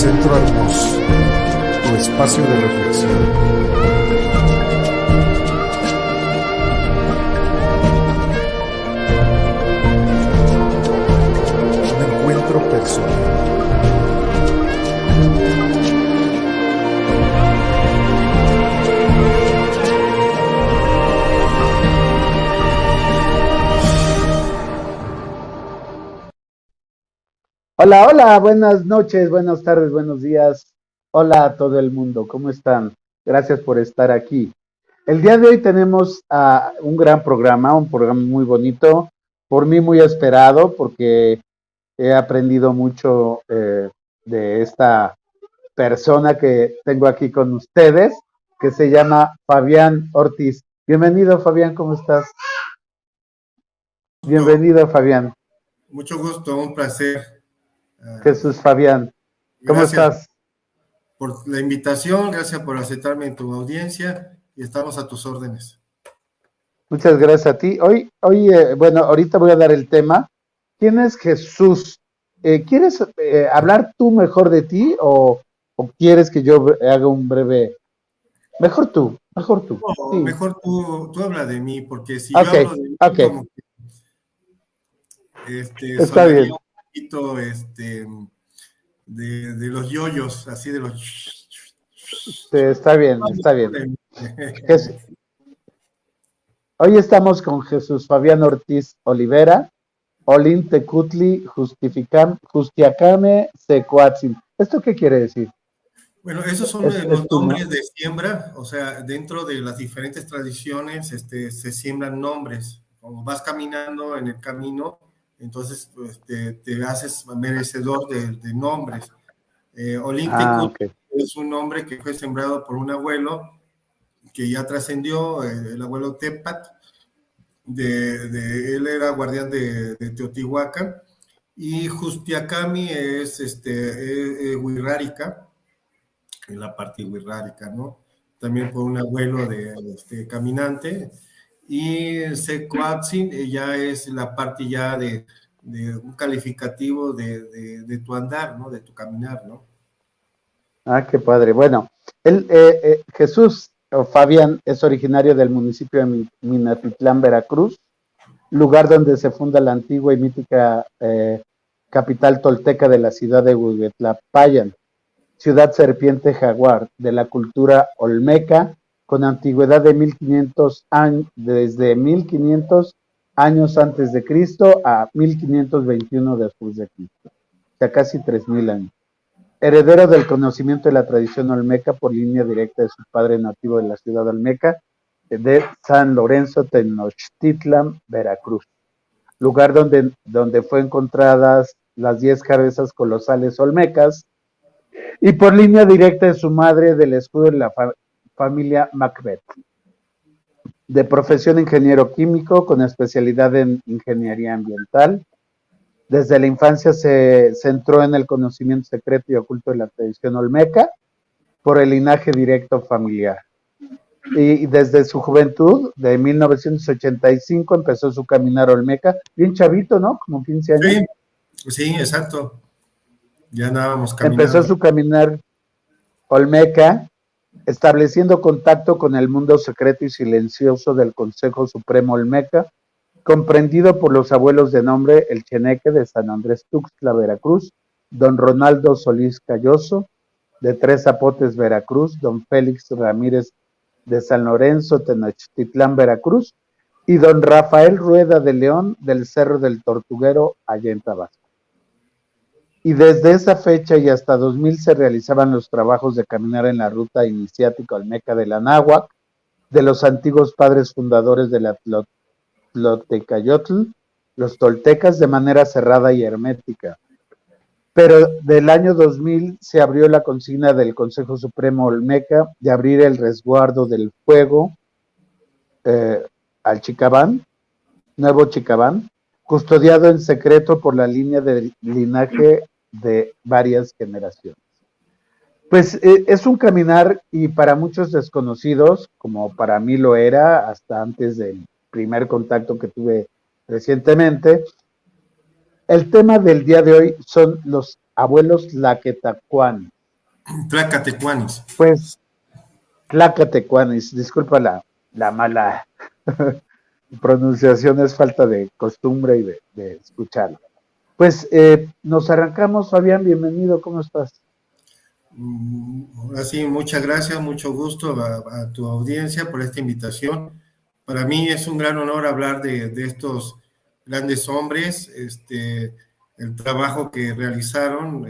Centro Hermoso, tu espacio de reflexión. Un encuentro personal. Hola, hola, buenas noches, buenas tardes, buenos días. Hola a todo el mundo, ¿cómo están? Gracias por estar aquí. El día de hoy tenemos un gran programa, un programa muy bonito, por mí muy esperado, porque he aprendido mucho de esta persona que tengo aquí con ustedes, que se llama Fabián Ortiz. Bienvenido, Fabián, ¿cómo estás? Bienvenido, Fabián. Mucho gusto, un placer. Jesús Fabián, ¿cómo estás? Por la invitación, gracias por aceptarme en tu audiencia y estamos a tus órdenes. Muchas gracias a ti. Bueno, ahorita voy a dar el tema. ¿Quién es Jesús? ¿Quieres hablar tú mejor de ti o quieres que yo haga un breve? Mejor tú. No, Sí. mejor tú habla de mí, porque si Okay, yo hablo de mí, como que está sonaría bien. un poquito de los yoyos, así de los... Está bien, está bien. Hoy estamos con Jesús Fabián Ortiz Olivera, Olin Tecutli Justiacame Secoatzin. ¿Esto qué quiere decir? Bueno, esos son los nombres de siembra, o sea, dentro de las diferentes tradiciones se siembran nombres. Como vas caminando en el camino, entonces te haces merecedor de nombres. Olin Tecutli Okay. es un nombre que fue sembrado por un abuelo que ya trascendió, el abuelo Tepat. Él era guardián de Teotihuacán, y Justiacami es Huirrárica, en la parte wixárika, ¿no? También por un abuelo de caminante. Y Secoatzin ya es la parte ya de un calificativo de tu andar, ¿no? De tu caminar, ¿no? Qué padre. Bueno, Jesús o Fabián es originario del municipio de Minatitlán, Veracruz, lugar donde se funda la antigua y mítica capital tolteca de la ciudad de Huehuetlapayan, ciudad serpiente jaguar de la cultura olmeca, con antigüedad de 1500 años, desde 1500 años antes de Cristo a 1521 después de Cristo, o sea, casi 3000 años. Heredero del conocimiento de la tradición olmeca por línea directa de su padre nativo de la ciudad olmeca de San Lorenzo, Tenochtitlan, Veracruz, lugar donde fue encontradas las 10 cabezas colosales olmecas, y por línea directa de su madre del escudo de la familia Macbeth. De profesión ingeniero químico con especialidad en ingeniería ambiental. Desde la infancia se centró en el conocimiento secreto y oculto de la tradición olmeca por el linaje directo familiar. Y desde su juventud, de 1985, empezó su caminar olmeca, bien chavito, ¿no? Como 15 años. Sí, exacto. Ya andábamos caminando. Empezó su caminar olmeca, estableciendo contacto con el mundo secreto y silencioso del Consejo Supremo Olmeca, comprendido por los abuelos de nombre El Cheneque de San Andrés Tuxtla, Veracruz, don Ronaldo Solís Calloso, de Tres Zapotes, Veracruz, don Félix Ramírez de San Lorenzo, Tenochtitlán, Veracruz, y don Rafael Rueda de León del Cerro del Tortuguero, allá en Tabasco. Y desde esa fecha y hasta 2000 se realizaban los trabajos de caminar en la ruta iniciática olmeca de la Náhuac, de los antiguos padres fundadores de la Tlotecayotl, los toltecas, de manera cerrada y hermética. Pero del año 2000 se abrió la consigna del Consejo Supremo Olmeca de abrir el resguardo del fuego al Chicabán, Nuevo Chicabán, custodiado en secreto por la línea de linaje de varias generaciones. Pues es un caminar, y para muchos desconocidos, como para mí lo era hasta antes del primer contacto que tuve recientemente, el tema del día de hoy son los abuelos tlaquetecuanes. Tlacatecuanes. Pues, tlaquetecuanes, disculpa la mala pronunciación, es falta de costumbre y de escucharlo. Pues nos arrancamos, Fabián, bienvenido, ¿cómo estás? Así, muchas gracias, mucho gusto a tu audiencia por esta invitación. Para mí es un gran honor hablar de estos grandes hombres, el trabajo que realizaron.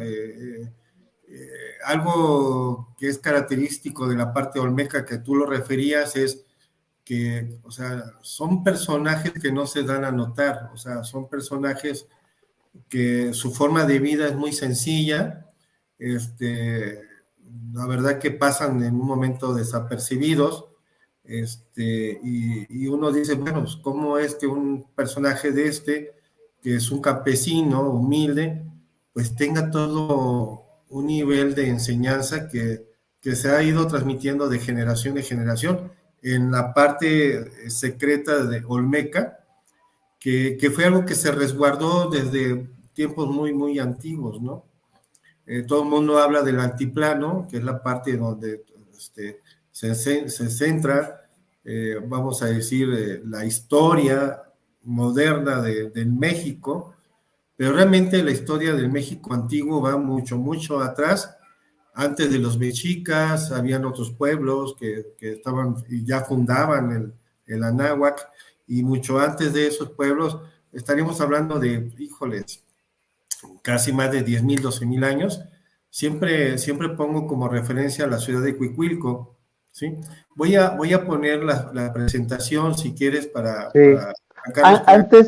Algo que es característico de la parte olmeca que tú lo referías es que, o sea, son personajes que no se dan a notar, o sea, son personajes que su forma de vida es muy sencilla, la verdad que pasan en un momento desapercibidos, y uno dice, bueno, pues, ¿cómo es que un personaje de que es un campesino humilde, pues tenga todo un nivel de enseñanza que se ha ido transmitiendo de generación en generación en la parte secreta de Olmeca, que fue algo que se resguardó desde tiempos muy, muy antiguos, ¿no? Todo el mundo habla del altiplano, que es la parte donde se centra, vamos a decir, la historia moderna del México, pero realmente la historia del México antiguo va mucho, mucho atrás. Antes de los mexicas, habían otros pueblos que estaban y ya fundaban el Anáhuac, y mucho antes de esos pueblos, estaríamos hablando de, híjoles, casi más de 10,000, 12,000 años. Siempre pongo como referencia a la ciudad de Cuicuilco, ¿sí? Voy a poner la presentación, si quieres, Sí.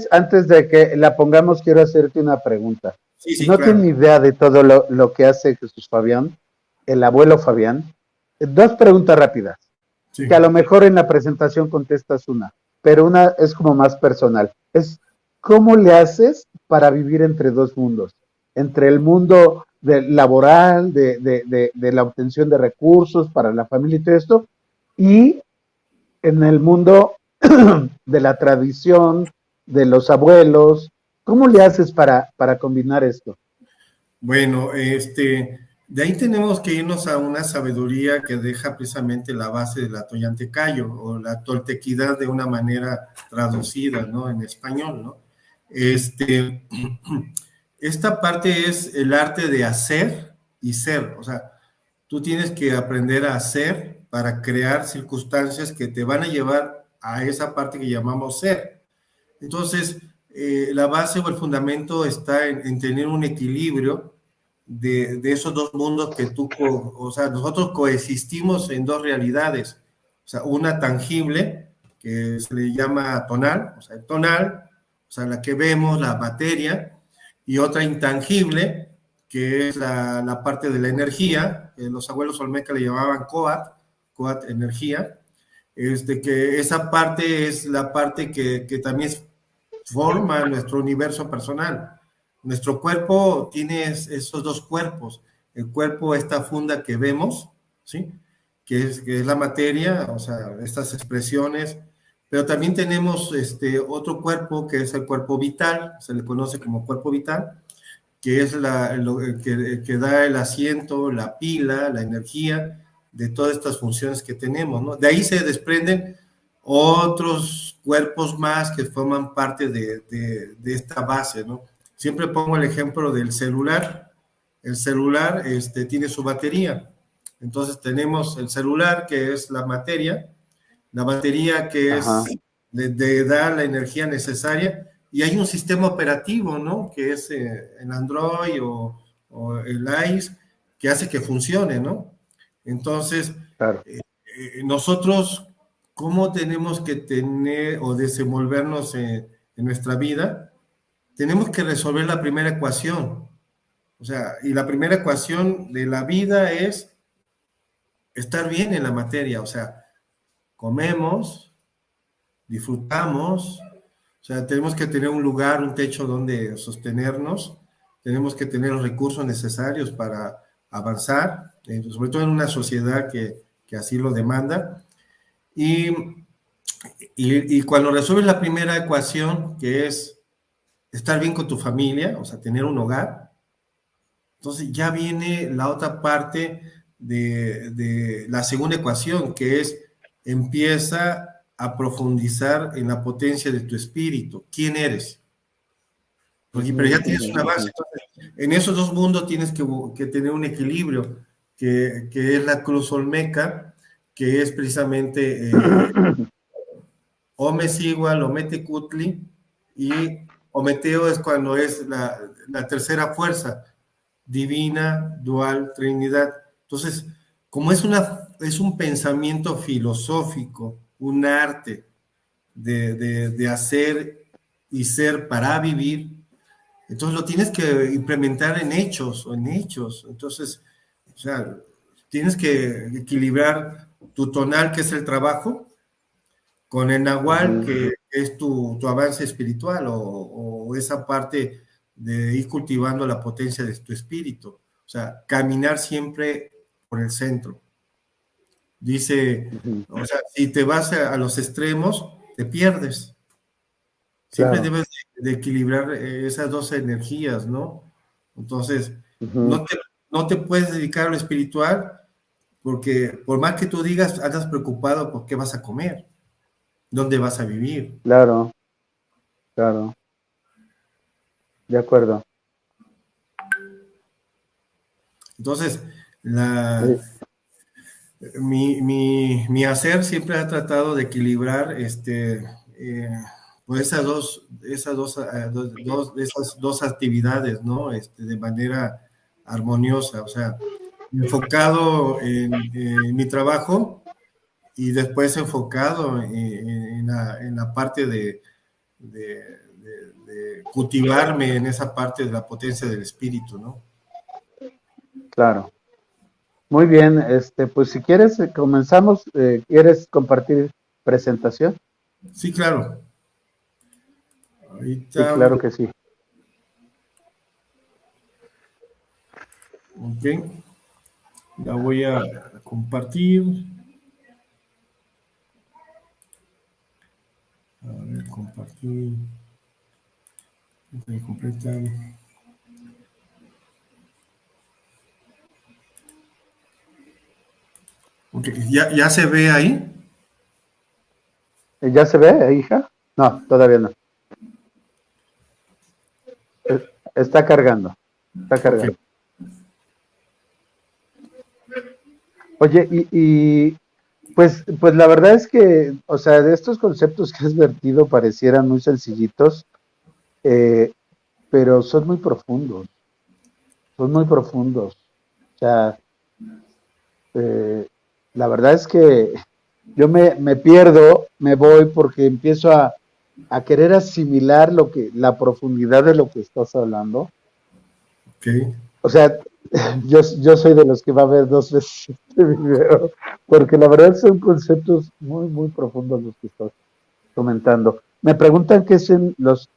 Antes de que la pongamos, quiero hacerte una pregunta. Sí, No claro. tiene idea de todo lo que hace Jesús Fabián, el abuelo Fabián. Dos preguntas rápidas, Sí. que a lo mejor en la presentación contestas una, pero una es como más personal. Es, ¿cómo le haces para vivir entre dos mundos? Entre el mundo laboral, de la obtención de recursos para la familia y todo esto, y en el mundo de la tradición, de los abuelos. ¿Cómo le haces para combinar esto? Bueno, de ahí tenemos que irnos a una sabiduría que deja precisamente la base de la Toyantecayo, o la toltequidad de una manera traducida, ¿no? En español, ¿no? Esta parte es el arte de hacer y ser, o sea, tú tienes que aprender a hacer para crear circunstancias que te van a llevar a esa parte que llamamos ser. Entonces, la base o el fundamento está en tener un equilibrio de esos dos mundos que o sea, nosotros coexistimos en dos realidades, o sea, una tangible, que se le llama tonal, o sea, la que vemos, la materia, y otra intangible, que es la parte de la energía, los abuelos olmeca le llamaban coat energía, que esa parte es la parte que también forma nuestro universo personal. Nuestro cuerpo tiene esos dos cuerpos. El cuerpo, esta funda que vemos, ¿sí? Que es la materia, o sea, estas expresiones, pero también tenemos otro cuerpo que es el cuerpo vital, se le conoce como cuerpo vital, que es que da el asiento, la pila, la energía de todas estas funciones que tenemos, ¿no? De ahí se desprenden otros cuerpos más que forman parte de esta base, ¿no? Siempre pongo el ejemplo del celular. El celular tiene su batería. Entonces tenemos el celular, que es la batería que es de dar la energía necesaria, y hay un sistema operativo, ¿no? Que es el Android o el iOS, que hace que funcione, ¿no? Entonces, claro. Nosotros, ¿cómo tenemos que tener o desenvolvernos en nuestra vida? Tenemos que resolver la primera ecuación. O sea, y la primera ecuación de la vida es estar bien en la materia. O sea, comemos, disfrutamos, o sea, tenemos que tener un lugar, un techo donde sostenernos, tenemos que tener los recursos necesarios para avanzar, sobre todo en una sociedad que así lo demanda. Y cuando resuelves la primera ecuación, que es estar bien con tu familia, o sea, tener un hogar. Entonces ya viene la otra parte de la segunda ecuación, que es empieza a profundizar en la potencia de tu espíritu. ¿Quién eres? Porque, pero ya tienes una base. Entonces, en esos dos mundos tienes que tener un equilibrio, que es la cruz olmeca, que es precisamente Omes igual, Omete Cutli, y Ometeo es cuando es la tercera fuerza, divina, dual, Trinidad. Entonces, como es un pensamiento filosófico, un arte de hacer y ser para vivir, entonces lo tienes que implementar en hechos o en hechos. Entonces, o sea, tienes que equilibrar tu tonal, que es el trabajo, con el nahual, que es tu avance espiritual o esa parte de ir cultivando la potencia de tu espíritu. O sea, caminar siempre por el centro. Dice, o sea, si te vas a los extremos, te pierdes. Siempre Claro. debes de equilibrar esas dos energías, ¿no? Entonces, no te, no te puedes dedicar a lo espiritual porque por más que tú digas, andas preocupado por qué vas a comer, dónde vas a vivir. Claro, claro, de acuerdo. Entonces, Eh, mi hacer siempre ha tratado de equilibrar pues esas dos actividades, ¿no? De manera armoniosa, o sea, enfocado en mi trabajo y después enfocado en la parte de cultivarme en esa parte de la potencia del espíritu, ¿no? claro. Muy bien, pues si quieres, comenzamos. ¿Quieres compartir presentación? Sí, claro. Sí, Ahorita, claro que sí. ok, la voy a compartir. A ver, compartir. Completa. Ok, ¿ya se ve ahí? ¿Ya se ve, hija? No, todavía no. Está cargando, está Ok. cargando. Oye, pues la verdad es que, o sea, de estos conceptos que has vertido parecieran muy sencillitos, eh, pero son muy profundos, son muy profundos. O sea, eh, la verdad es que yo me pierdo, me voy porque empiezo a querer asimilar la profundidad de lo que estás hablando. Ok. O sea, yo soy de los que va a ver dos veces este video, porque la verdad son conceptos muy, muy profundos los que estás comentando. Me preguntan qué son los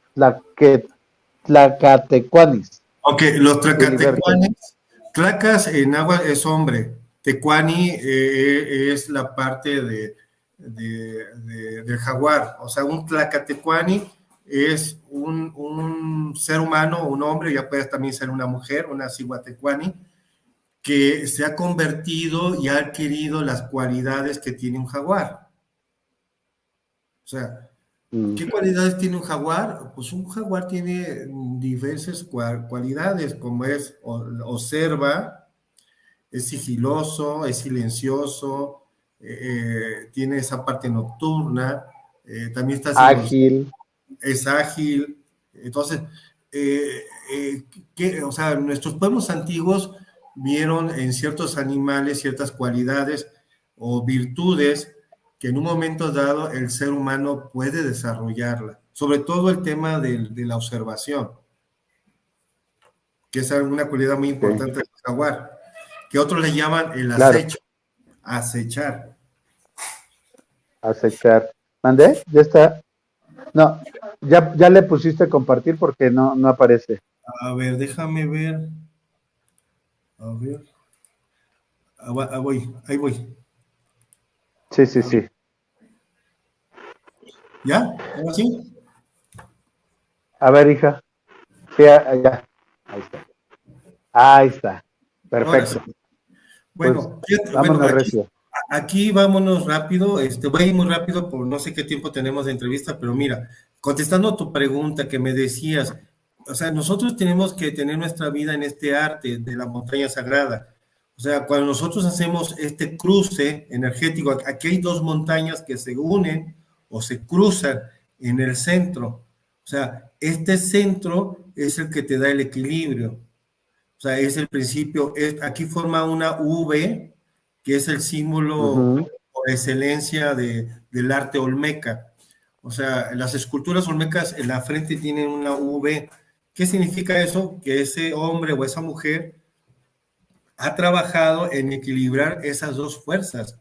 tlacatecuanis, Ok, los Filiberto. tlacatecuanes, tlacas en agua es hombre, tecuani es la parte del jaguar, o sea, un tlacatecuani es un ser humano, un hombre, ya puede también ser una mujer, una ciguatecuani, que se ha convertido y ha adquirido las cualidades que tiene un jaguar. O sea, Mm, ¿qué cualidades tiene un jaguar? Pues un jaguar tiene diversas cualidades, como es observa, es sigiloso, es silencioso, tiene esa parte nocturna, también está haciendo, ágil, es ágil. Entonces, eh, o sea, nuestros pueblos antiguos vieron en ciertos animales ciertas cualidades o virtudes que en un momento dado el ser humano puede desarrollarla. Sobre todo el tema de la observación, que es una cualidad muy okay, importante del jaguar, que otros le llaman el claro, acecho, acechar. acechar. ¿Mandé? ¿Ya está? No, ya le pusiste a compartir porque no aparece. A ver, déjame ver. A ver. Voy, ahí voy. Sí, sí, sí. ¿Ya? ¿Ahora sí? A ver, hija. Sí, ya. Ahí está. Ahí está. Perfecto. Bueno, pues, vámonos recio. Aquí vámonos rápido, voy a ir muy rápido por no sé qué tiempo tenemos de entrevista, pero mira, contestando a tu pregunta que me decías, o sea, nosotros tenemos que tener nuestra vida en este arte de la montaña sagrada. O sea, cuando nosotros hacemos este cruce energético, aquí hay dos montañas que se unen o se cruzan en el centro. O sea, este centro es el que te da el equilibrio. O sea, es el principio, aquí forma una V, que es el símbolo por excelencia del arte olmeca. O sea, las esculturas olmecas en la frente tienen una V. ¿Qué significa eso? Que ese hombre o esa mujer ha trabajado en equilibrar esas dos fuerzas,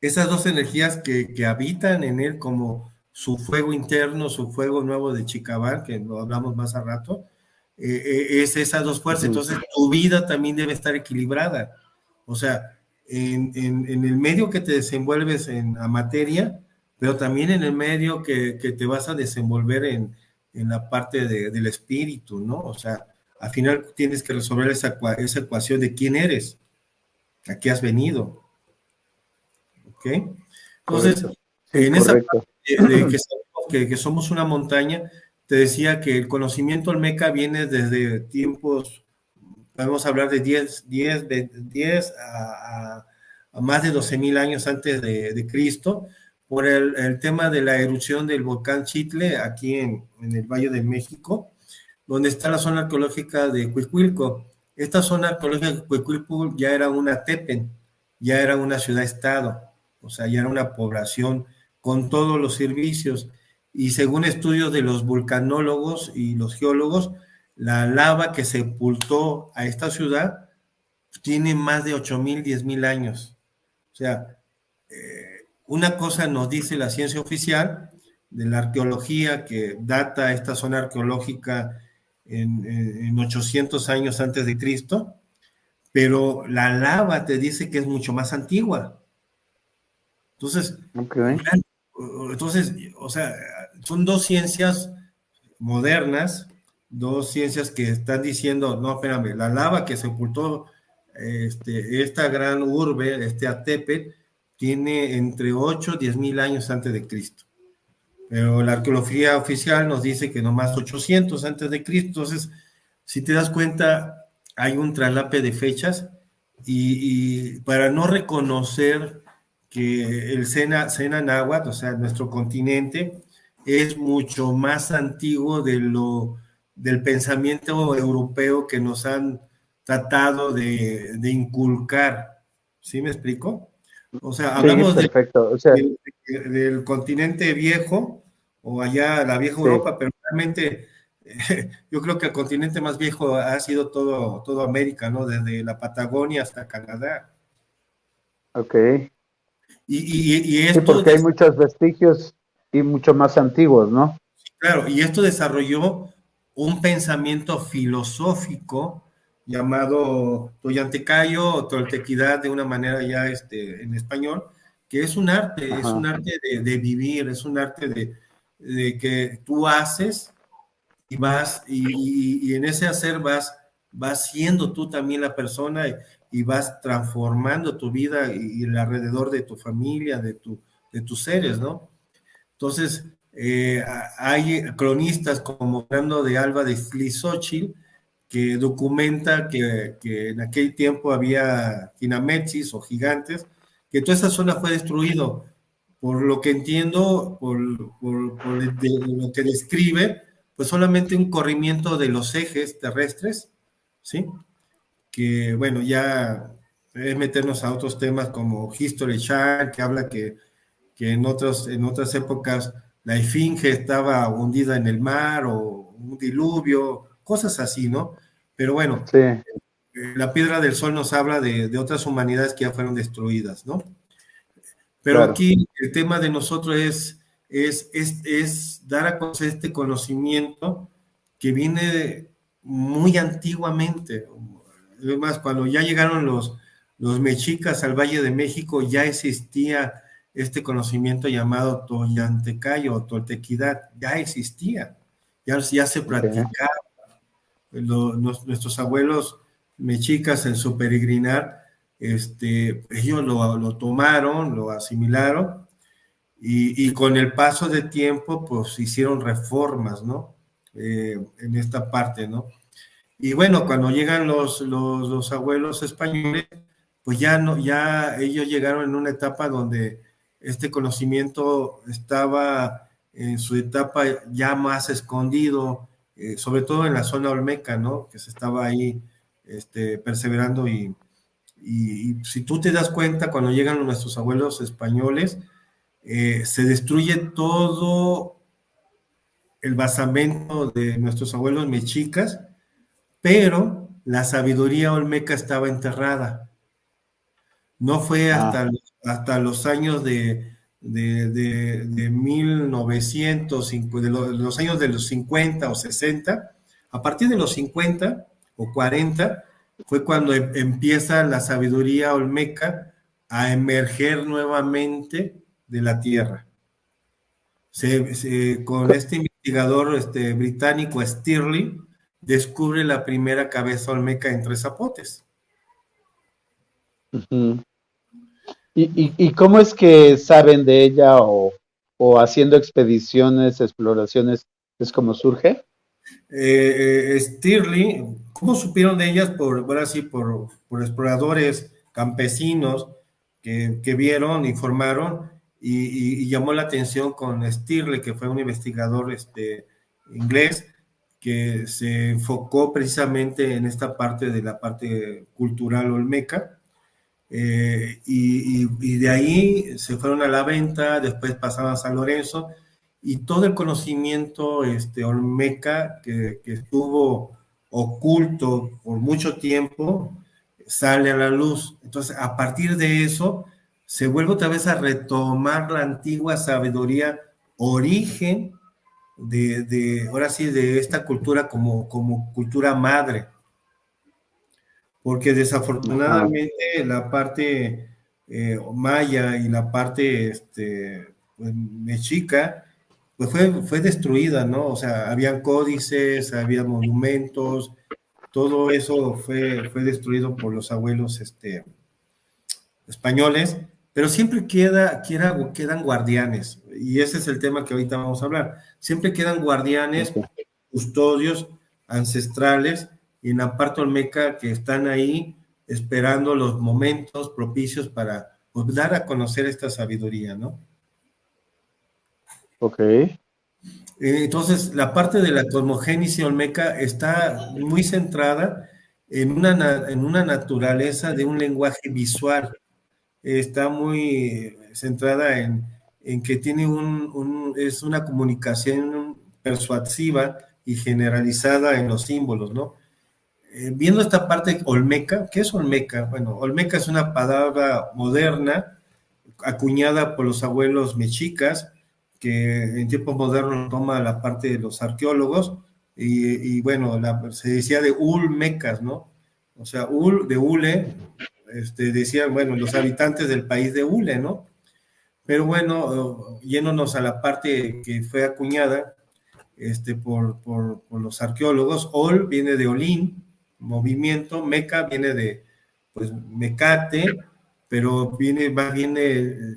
esas dos energías que habitan en él como su fuego interno, su fuego nuevo de Chicabán, que lo hablamos más a rato, es esas dos fuerzas. Entonces, tu vida también debe estar equilibrada. O sea, en el medio que te desenvuelves en la materia, pero también en el medio que te vas a desenvolver en la parte del espíritu, ¿no? O sea, al final tienes que resolver esa ecuación de quién eres, a qué has venido. ¿Ok? Entonces, sí, en correcto. esa parte que somos una montaña, te decía que el conocimiento olmeca viene desde tiempos, podemos hablar de 10 a más de 12,000 años antes de Cristo, por el tema de la erupción del volcán Chitle, aquí en el Valle de México, donde está la zona arqueológica de Cuicuilco. Esta zona arqueológica de Cuicuilco ya era una tepen, ya era una ciudad-estado, o sea, ya era una población con todos los servicios. Y según estudios de los vulcanólogos y los geólogos, la lava que sepultó a esta ciudad tiene más de 8,000, 10,000 años. O sea, una cosa nos dice la ciencia oficial de la arqueología que data esta zona arqueológica en 800 años antes de Cristo, pero la lava te dice que es mucho más antigua. Entonces, o sea, son dos ciencias modernas, dos ciencias que están diciendo, no, espérame, la lava que sepultó esta gran urbe, Atepe, tiene entre 8 y 10,000 años antes de Cristo. Pero la arqueología oficial nos dice que nomás 800 antes de Cristo. Entonces, si te das cuenta, hay un traslape de fechas y para no reconocer que el Sena Náhuatl, o sea, nuestro continente, es mucho más antiguo del pensamiento europeo que nos han tratado de inculcar. ¿Sí me explico? O sea, hablamos sí, perfecto. O sea, del continente viejo, o allá la vieja Europa, pero realmente yo creo que el continente más viejo ha sido todo América, ¿no? Desde la Patagonia hasta Canadá. Ok. Y Sí, esto, porque hay muchos vestigios y mucho más antiguos, ¿no? claro, y esto desarrolló un pensamiento filosófico llamado Toyantecayo o Toltequidad de una manera ya en español, que es un arte, Ajá. es un arte de vivir, es un arte de que tú haces y vas, y en ese hacer vas siendo tú también la persona y vas transformando tu vida y el alrededor de tu familia, de tus seres, ¿no? Entonces, hay cronistas como Fernando de Alba de Flixóchitl que documenta que en aquel tiempo había quinametsis o gigantes, que toda esa zona fue destruido. Por lo que entiendo, por lo que describe, pues solamente un corrimiento de los ejes terrestres, ¿sí? Que, bueno, ya es meternos a otros temas como History Channel, que habla que en otras épocas la esfinge estaba hundida en el mar o un diluvio, cosas así, ¿no? Pero bueno, sí. La Piedra del Sol nos habla de otras humanidades que ya fueron destruidas, ¿no? Pero Claro. aquí el tema de nosotros es dar a conocer este conocimiento que viene muy antiguamente. Además, cuando ya llegaron los mexicas al Valle de México, ya existía este conocimiento llamado Toyantecayo o Toltequidad, ya existía ya se practicaba. Nuestros abuelos mexicas en su peregrinar, ellos lo tomaron, lo asimilaron, y con el paso de tiempo, pues hicieron reformas, ¿no? En esta parte, ¿no? Y bueno, cuando llegan los abuelos españoles, pues ya ellos llegaron en una etapa donde este conocimiento estaba en su etapa ya más escondido, sobre todo en la zona olmeca, ¿no? Que se estaba ahí perseverando, y si tú te das cuenta, cuando llegan nuestros abuelos españoles, se destruye todo el basamento de nuestros abuelos mexicas, pero la sabiduría olmeca estaba enterrada. No fue hasta los años de 1900, los años de los 50 o 60, a partir de los 50 o 40, fue cuando empieza la sabiduría olmeca a emerger nuevamente de la tierra. Con este investigador británico Stirling, descubre la primera cabeza olmeca en Tres Zapotes. Uh-huh. ¿Y cómo es que saben de ella o haciendo expediciones, exploraciones, es como surge? Stirling, ¿cómo supieron de ellas? Ahora sí, por exploradores campesinos que vieron, informaron, y llamó la atención con Stirling, que fue un investigador inglés, que se enfocó precisamente en esta parte de la parte cultural olmeca, y de ahí se fueron a la venta, después pasaban a San Lorenzo, y todo el conocimiento olmeca que estuvo oculto por mucho tiempo sale a la luz. Entonces, a partir de eso, se vuelve otra vez a retomar la antigua sabiduría, origen ahora sí, de esta cultura como cultura madre. Porque desafortunadamente la parte maya y la parte pues, mexica, pues fue destruida, ¿no? O sea, habían códices, había monumentos, todo eso fue destruido por los abuelos españoles, pero siempre quedan guardianes, y ese es el tema que ahorita vamos a hablar. Siempre quedan guardianes, custodios ancestrales, y en la parte olmeca, que están ahí esperando los momentos propicios para pues, dar a conocer esta sabiduría, ¿no? Ok. Entonces, la parte de la cosmogénesis olmeca está muy centrada en una naturaleza de un lenguaje visual. Está muy centrada en que tiene es una comunicación persuasiva y generalizada en los símbolos, ¿no? Viendo esta parte olmeca, ¿qué es olmeca? Bueno, olmeca es una palabra moderna acuñada por los abuelos mexicas, que en tiempos modernos toma la parte de los arqueólogos, y bueno, se decía de Ulmecas, ¿no? O sea, de Hule, decían, bueno, los habitantes del país de Hule, ¿no? Pero bueno, yéndonos a la parte que fue acuñada por los arqueólogos, Ol viene de Olín, movimiento, Meca viene de, pues, mecate, pero viene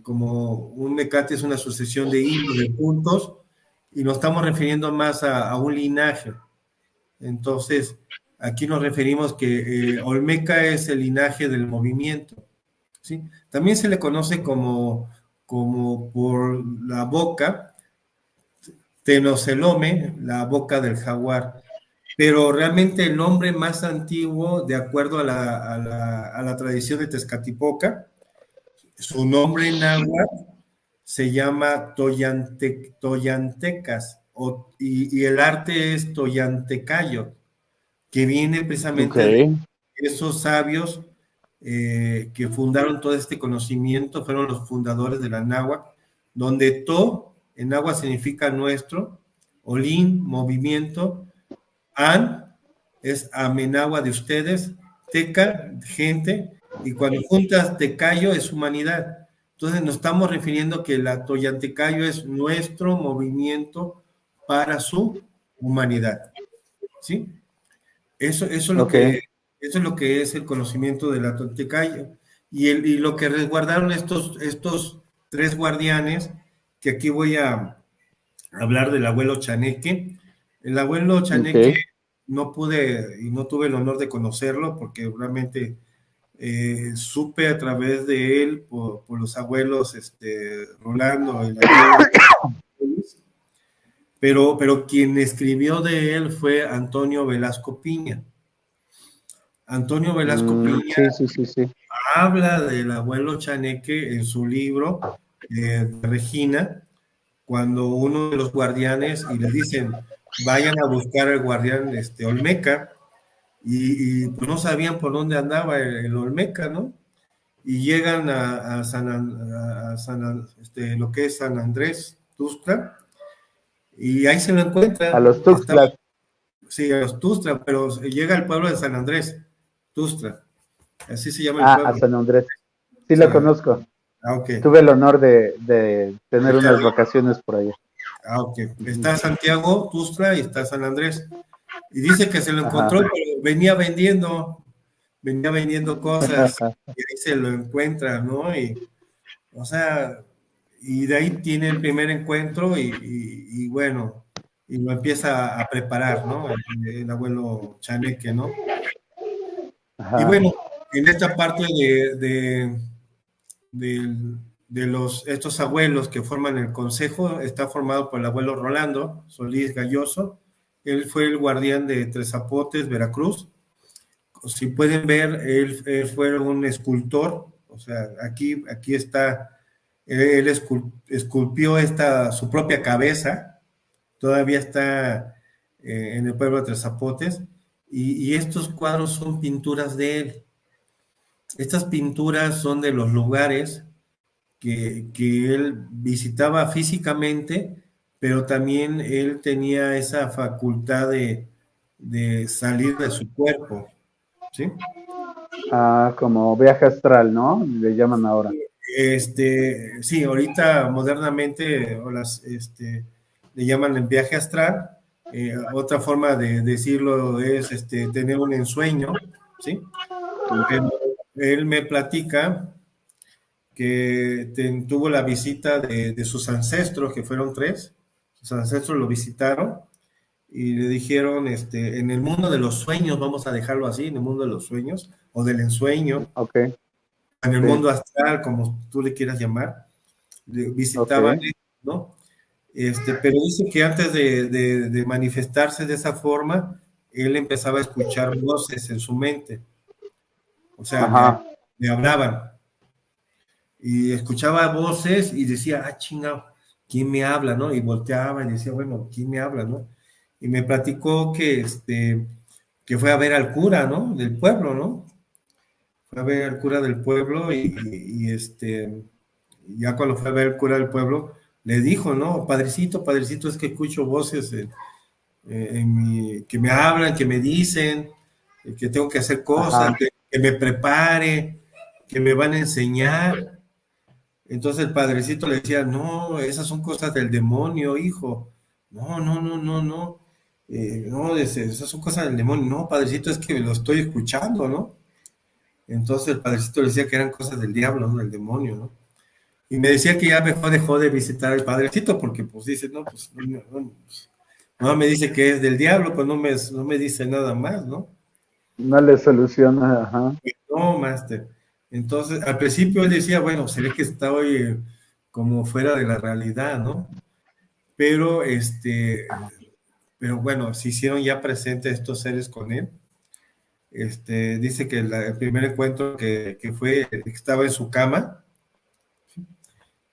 como un mecate, es una sucesión de hilos, de puntos, y nos estamos refiriendo más a un linaje. Entonces, aquí nos referimos que Olmeca es el linaje del movimiento, ¿sí? También se le conoce como por la boca, Tenocelome, la boca del jaguar. Pero realmente el nombre más antiguo, de acuerdo a la tradición de Tezcatlipoca, su nombre en náhuatl se llama Toyantecas, y el arte es Toyantecayo, que viene precisamente de esos sabios que fundaron todo este conocimiento, fueron los fundadores de la náhuatl, donde To en náhuatl significa nuestro, Olín, movimiento, An es amenagua de ustedes, Teca, gente, y cuando juntas Tecayo es humanidad. Entonces nos estamos refiriendo que la Toyantecayo es nuestro movimiento para su humanidad, ¿sí? Ok. Eso es lo que es el conocimiento de la Toltecayo. Y lo que resguardaron estos tres guardianes, que aquí voy a hablar del abuelo Chaneque. El abuelo Chaneque Ok. no pude y no tuve el honor de conocerlo porque realmente supe a través de él por los abuelos Rolando y la abuela, pero quien escribió de él fue Antonio Velasco Piña. Antonio Velasco Piña Sí, sí, sí, sí. habla del abuelo Chaneque en su libro de Regina, cuando uno de los guardianes y le dicen, vayan a buscar al guardián Olmeca, pues no sabían por dónde andaba el Olmeca, ¿no? Y llegan lo que es San Andrés, Tuxtla, y ahí se lo A encuentran. los Tuxtlas. Sí, a los Tuxtla, pero llega al pueblo de San Andrés, Tuxtla, así se llama el Ah, a pueblo. San Andrés. Sí, Sí, lo conozco. ok. Tuve el honor de tener Está unas ahí. vacaciones por allá. Ok. Ujú. Está Santiago, Tuxtla y está San Andrés. Y dice que se lo Ajá. encontró, pero venía vendiendo cosas y ahí se lo encuentra, ¿no? O sea, y de ahí tiene el primer encuentro y bueno, y lo empieza a preparar, ¿no? El abuelo Chaneque, ¿no? Y Ajá. bueno, en esta parte de, estos abuelos que forman el consejo, está formado por el abuelo Rolando Solís Galloso. Él fue el guardián de Tres Zapotes, Veracruz. Si pueden ver, él fue un escultor, o sea, aquí está, él esculpió su propia cabeza, todavía está en el pueblo de Tres Zapotes, y estos cuadros son pinturas de él. Estas pinturas son de los lugares que él visitaba físicamente, pero también él tenía esa facultad de salir de su cuerpo, ¿sí? Ah, como viaje astral, ¿no? Le llaman ahora. Sí, ahorita modernamente le llaman el viaje astral. Otra forma de decirlo es tener un ensueño, ¿sí? Pero él me platica que tuvo la visita de sus ancestros, que fueron tres. Sus ancestros lo visitaron y le dijeron, en el mundo de los sueños, vamos a dejarlo así, en el mundo de los sueños o del ensueño, Ok, en el sí, mundo astral, como tú le quieras llamar, ok. visitaban, ¿no? Pero dice que antes de manifestarse de esa forma, él empezaba a escuchar voces en su mente, o sea, Ajá. le hablaban, y escuchaba voces y decía, ah, chingado, ¿quién me habla, no? Y volteaba y decía, bueno, ¿quién me habla, no? Y me platicó que fue a ver al cura, ¿no? Del pueblo, ¿no? Fue a ver al cura del pueblo ya cuando fue a ver al cura del pueblo, le dijo, ¿no? Padrecito, padrecito, es que escucho voces que me hablan, que me dicen, que tengo que hacer cosas, Ajá. que me prepare, que me van a enseñar. Entonces el padrecito le decía, no, esas son cosas del demonio, hijo. No, no, no, no, no. No, dice, esas son cosas del demonio. No, padrecito, es que lo estoy escuchando, ¿no? Entonces el padrecito le decía que eran cosas del diablo, ¿no? Del demonio, ¿no? Y me decía que ya mejor dejó de visitar al padrecito porque pues dice, no, pues no me dice que es del diablo, pues no me dice nada más, ¿no? No le soluciona, ajá. No, máster. Entonces, al principio él decía, bueno, se ve que estoy como fuera de la realidad, ¿no? Pero, pero bueno, se hicieron ya presentes estos seres con él. Dice que el primer encuentro que fue, que estaba en su cama,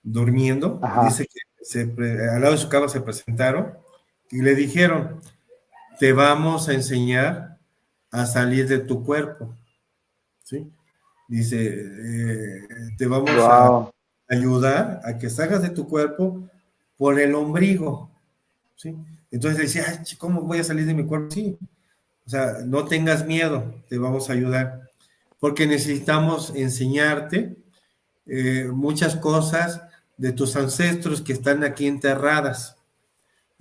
durmiendo, y Ajá. dice que al lado de su cama se presentaron y le dijeron, te vamos a enseñar a salir de tu cuerpo, ¿sí? Dice, te vamos a Wow. ayudar a que salgas de tu cuerpo por el ombligo, ¿sí? Entonces decía, ay, ¿cómo voy a salir de mi cuerpo? Sí, o sea, no tengas miedo, te vamos a ayudar, porque necesitamos enseñarte muchas cosas de tus ancestros que están aquí enterradas.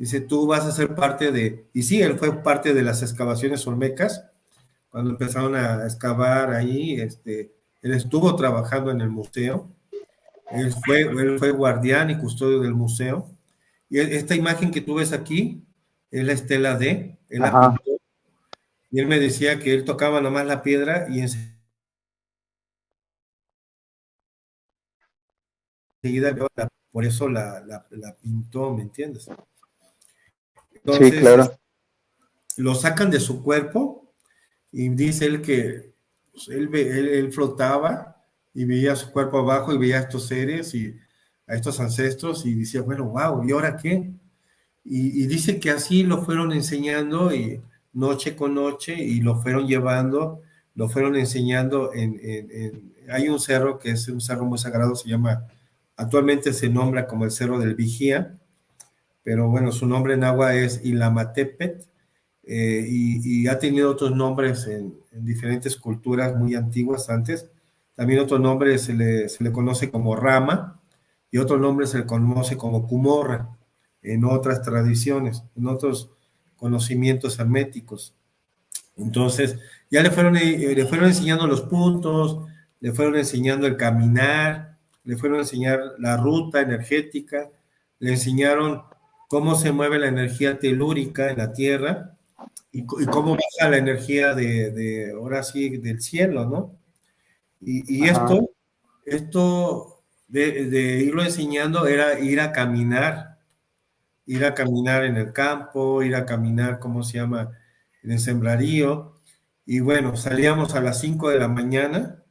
Dice, tú vas a ser parte de, y sí, él fue parte de las excavaciones olmecas, cuando empezaron a excavar ahí, él estuvo trabajando en el museo, él fue guardián y custodio del museo, y esta imagen que tú ves aquí es la estela D, él la Ajá. pintó, y él me decía que él tocaba nomás la piedra y enseguida, por eso la pintó, ¿me entiendes? Sí, Entonces, claro. lo sacan de su cuerpo y dice él que pues, él flotaba y veía su cuerpo abajo y veía a estos seres y a estos ancestros y decía, bueno, wow, ¿y ahora qué? Y dice que así lo fueron enseñando y noche con noche y lo fueron llevando, lo fueron enseñando hay un cerro que es un cerro muy sagrado, se llama, actualmente se nombra como el Cerro del Vigía, pero bueno, su nombre en agua es Ilamatepet, y ha tenido otros nombres en diferentes culturas muy antiguas antes. También otro nombre se le conoce como Rama y otro nombre se le conoce como Cumorra en otras tradiciones, en otros conocimientos herméticos. Entonces, ya le fueron enseñando los puntos, le fueron enseñando el caminar, le fueron enseñar la ruta energética, le enseñaron cómo se mueve la energía telúrica en la Tierra y cómo baja la energía ahora sí, del cielo, ¿no? Y Ajá. esto de irlo enseñando era ir a caminar en el campo, ir a caminar, ¿cómo se llama? En el sembradío. Y bueno, salíamos a las 5 de la mañana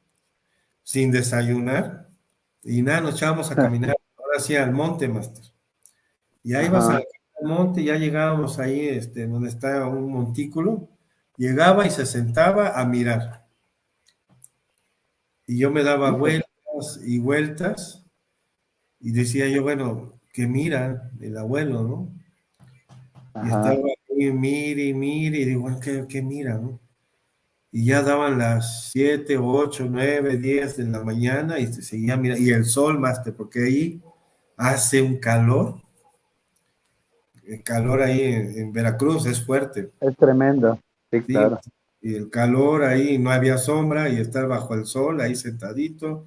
sin desayunar y nada, nos echábamos a caminar, ahora sí al monte, Master. Y ahí vas Ajá. al monte, ya llegábamos ahí, donde está un montículo, llegaba y se sentaba a mirar. Y yo me daba vueltas y vueltas y decía yo, bueno, que mira el abuelo, ¿no? Y estaba Ajá. ahí, mire y mire, y digo, bueno, ¿qué mira, no? Y ya daban las 7, 8, 9, 10 de la mañana y se seguía mirando, y el sol, Master, porque ahí hace un calor, el calor ahí en Veracruz es fuerte, Es tremendo. Sí, ¿sí? claro. Y el calor ahí, no había sombra y estar bajo el sol, ahí sentadito.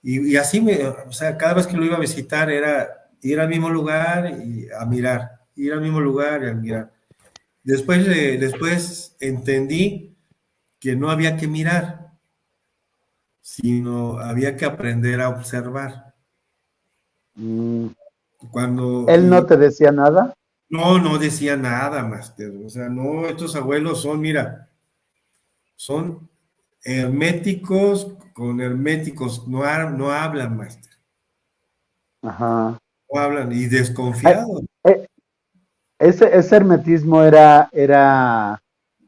Y así, o sea, cada vez que lo iba a visitar era ir al mismo lugar y a mirar, ir al mismo lugar y a mirar. Después entendí que no había que mirar, sino había que aprender a observar. Mm. Cuando, ¿Él no y te decía nada? no decía nada, Master. O sea, no, estos abuelos son, mira, son herméticos con herméticos, no hablan, Master. Ajá. No hablan y Ay, desconfiados. eh, ese hermetismo era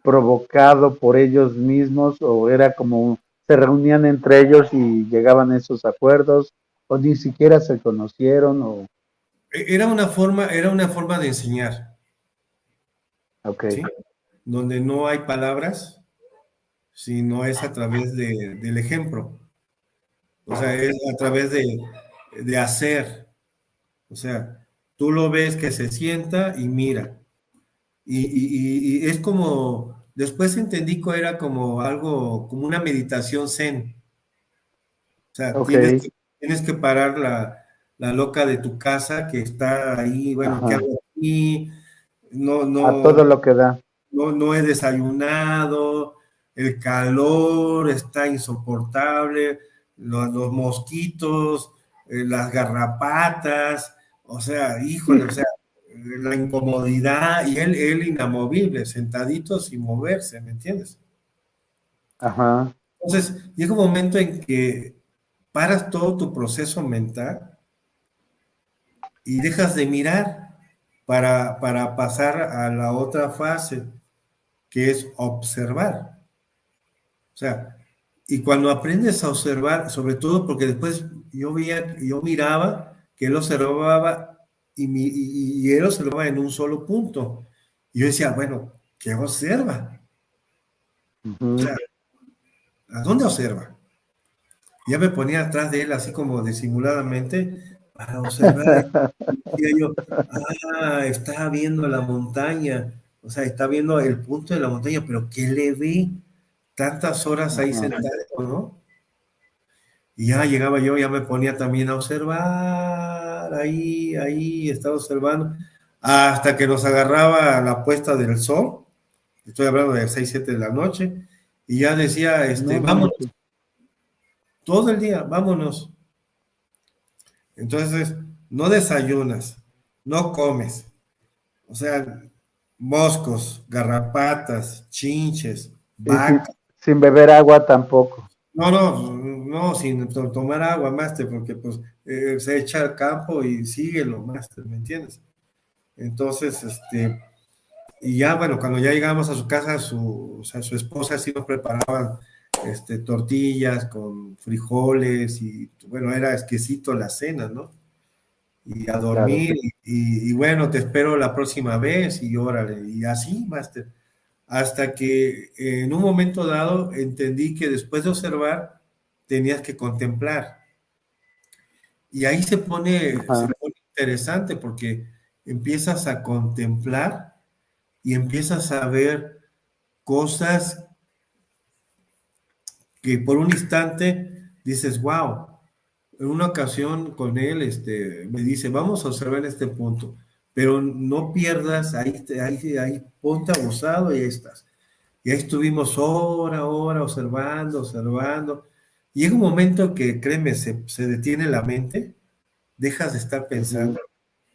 provocado por ellos mismos o era como se reunían entre ellos y llegaban a esos acuerdos o ni siquiera se conocieron o Era una forma de enseñar, ok, ¿sí? Donde no hay palabras, sino es a través del ejemplo. O sea, es a través de hacer. O sea, tú lo ves que se sienta y mira. Y es como, después entendí que era como algo, como una meditación zen. O sea, ok, tienes que parar la loca de tu casa que está ahí, bueno, ¿qué ajá, hago aquí? No, a no, todo lo que da, no he desayunado, el calor está insoportable, los mosquitos, las garrapatas, o sea, híjole, o sea, la incomodidad y él inamovible, sentadito sin moverse, ¿me entiendes? ajá, Entonces, llega un momento en que paras todo tu proceso mental y dejas de mirar para pasar a la otra fase, que es observar. O sea, y cuando aprendes a observar, sobre todo porque después yo miraba que él observaba y él observaba en un solo punto. Y yo decía, bueno, ¿qué observa? O ujú, sea, ¿a dónde observa? Ya me ponía atrás de él así como disimuladamente para observar. Decía yo, está viendo la montaña, o sea, está viendo el punto de la montaña, pero ¿qué le ve? Tantas horas ahí sentado, ¿no? Y ya llegaba yo, ya me ponía también a observar, ahí, estaba observando, hasta que nos agarraba la puesta del sol, estoy hablando de 6, 7 de la noche, y ya decía, No vámonos, manches. todo el día, vámonos. Entonces, no desayunas, no comes, o sea, moscos, garrapatas, chinches, Y vacas. sin beber agua tampoco. No, sin tomar agua, máster, porque pues se echa al campo y síguelo, máster, ¿me entiendes? Entonces, y ya, bueno, cuando ya llegamos a su casa, o sea, su esposa sí nos preparaba, tortillas con frijoles y, bueno, era exquisito la cena, ¿no? Y a Claro. dormir, y bueno, te espero la próxima vez, y órale, y así, máster. Hasta que en un momento dado entendí que después de observar tenías que contemplar. Y ahí se Ajá. pone interesante porque empiezas a contemplar y empiezas a ver cosas que por un instante dices, wow. En una ocasión con él me dice, vamos a observar en este punto, pero no pierdas, ahí ponte abusado y ahí estás. Y ahí estuvimos hora observando. Y llega un momento que, créeme, se detiene la mente, dejas de estar pensando, Ujú.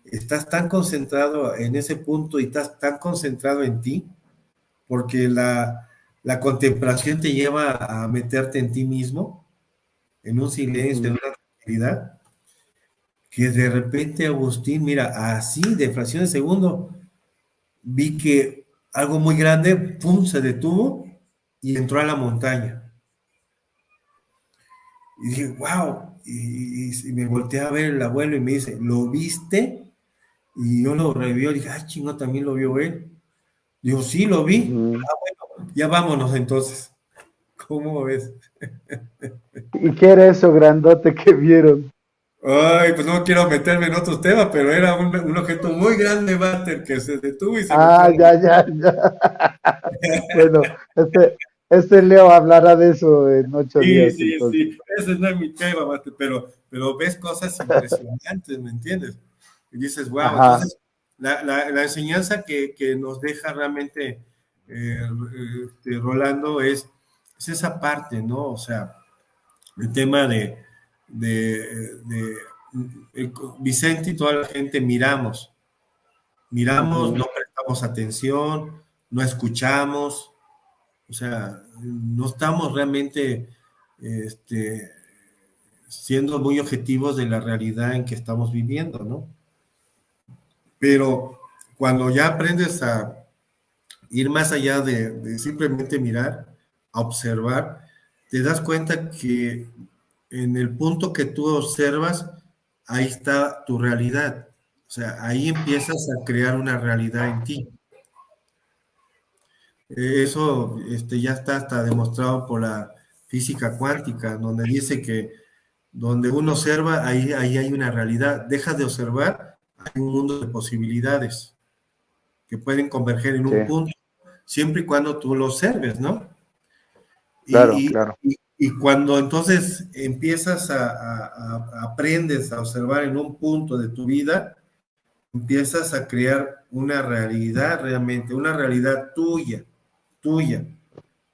estás tan concentrado en ese punto y estás tan concentrado en ti, porque la contemplación te lleva a meterte en ti mismo, en un silencio, en Ujú. una tranquilidad, que de repente, Agustín, mira, así de fracción de segundo, vi que algo muy grande, pum, se detuvo y entró a la montaña. Y dije, wow. Y me volteé a ver el abuelo y me dice, ¿lo viste? Y yo lo revió y dije, ay, chingo, también lo vio él. Digo, sí, lo vi. Ujú. Bueno, ya vámonos entonces. ¿Cómo ves? ¿Y qué era eso grandote que vieron? Ay, pues no quiero meterme en otros temas, pero era un objeto muy grande, Master, que se detuvo y se metió a Ah, la... ya. Bueno, este Leo hablará de eso en 8 días, entonces. Sí. Ese no es mi tema, Master, pero ves cosas impresionantes, ¿me entiendes? Y dices, wow, Ajá. entonces la enseñanza que nos deja realmente Rolando es esa parte, ¿no? O sea, el tema de Vicente y toda la gente miramos, Ujú. no prestamos atención, no escuchamos, o sea, no estamos realmente este, siendo muy objetivos de la realidad en que estamos viviendo, ¿no? Pero cuando ya aprendes a ir más allá de simplemente mirar, a observar, te das cuenta que en el punto que tú observas, ahí está tu realidad. O sea, ahí empiezas a crear una realidad en ti. Eso ya está hasta demostrado por la física cuántica, donde dice que donde uno observa, ahí hay una realidad. Dejas de observar, hay un mundo de posibilidades que pueden converger en Sí, un punto, siempre y cuando tú lo observes, ¿no? claro, Y, y, claro. y cuando entonces empiezas aprendes a observar en un punto de tu vida, empiezas a crear una realidad realmente, una realidad tuya,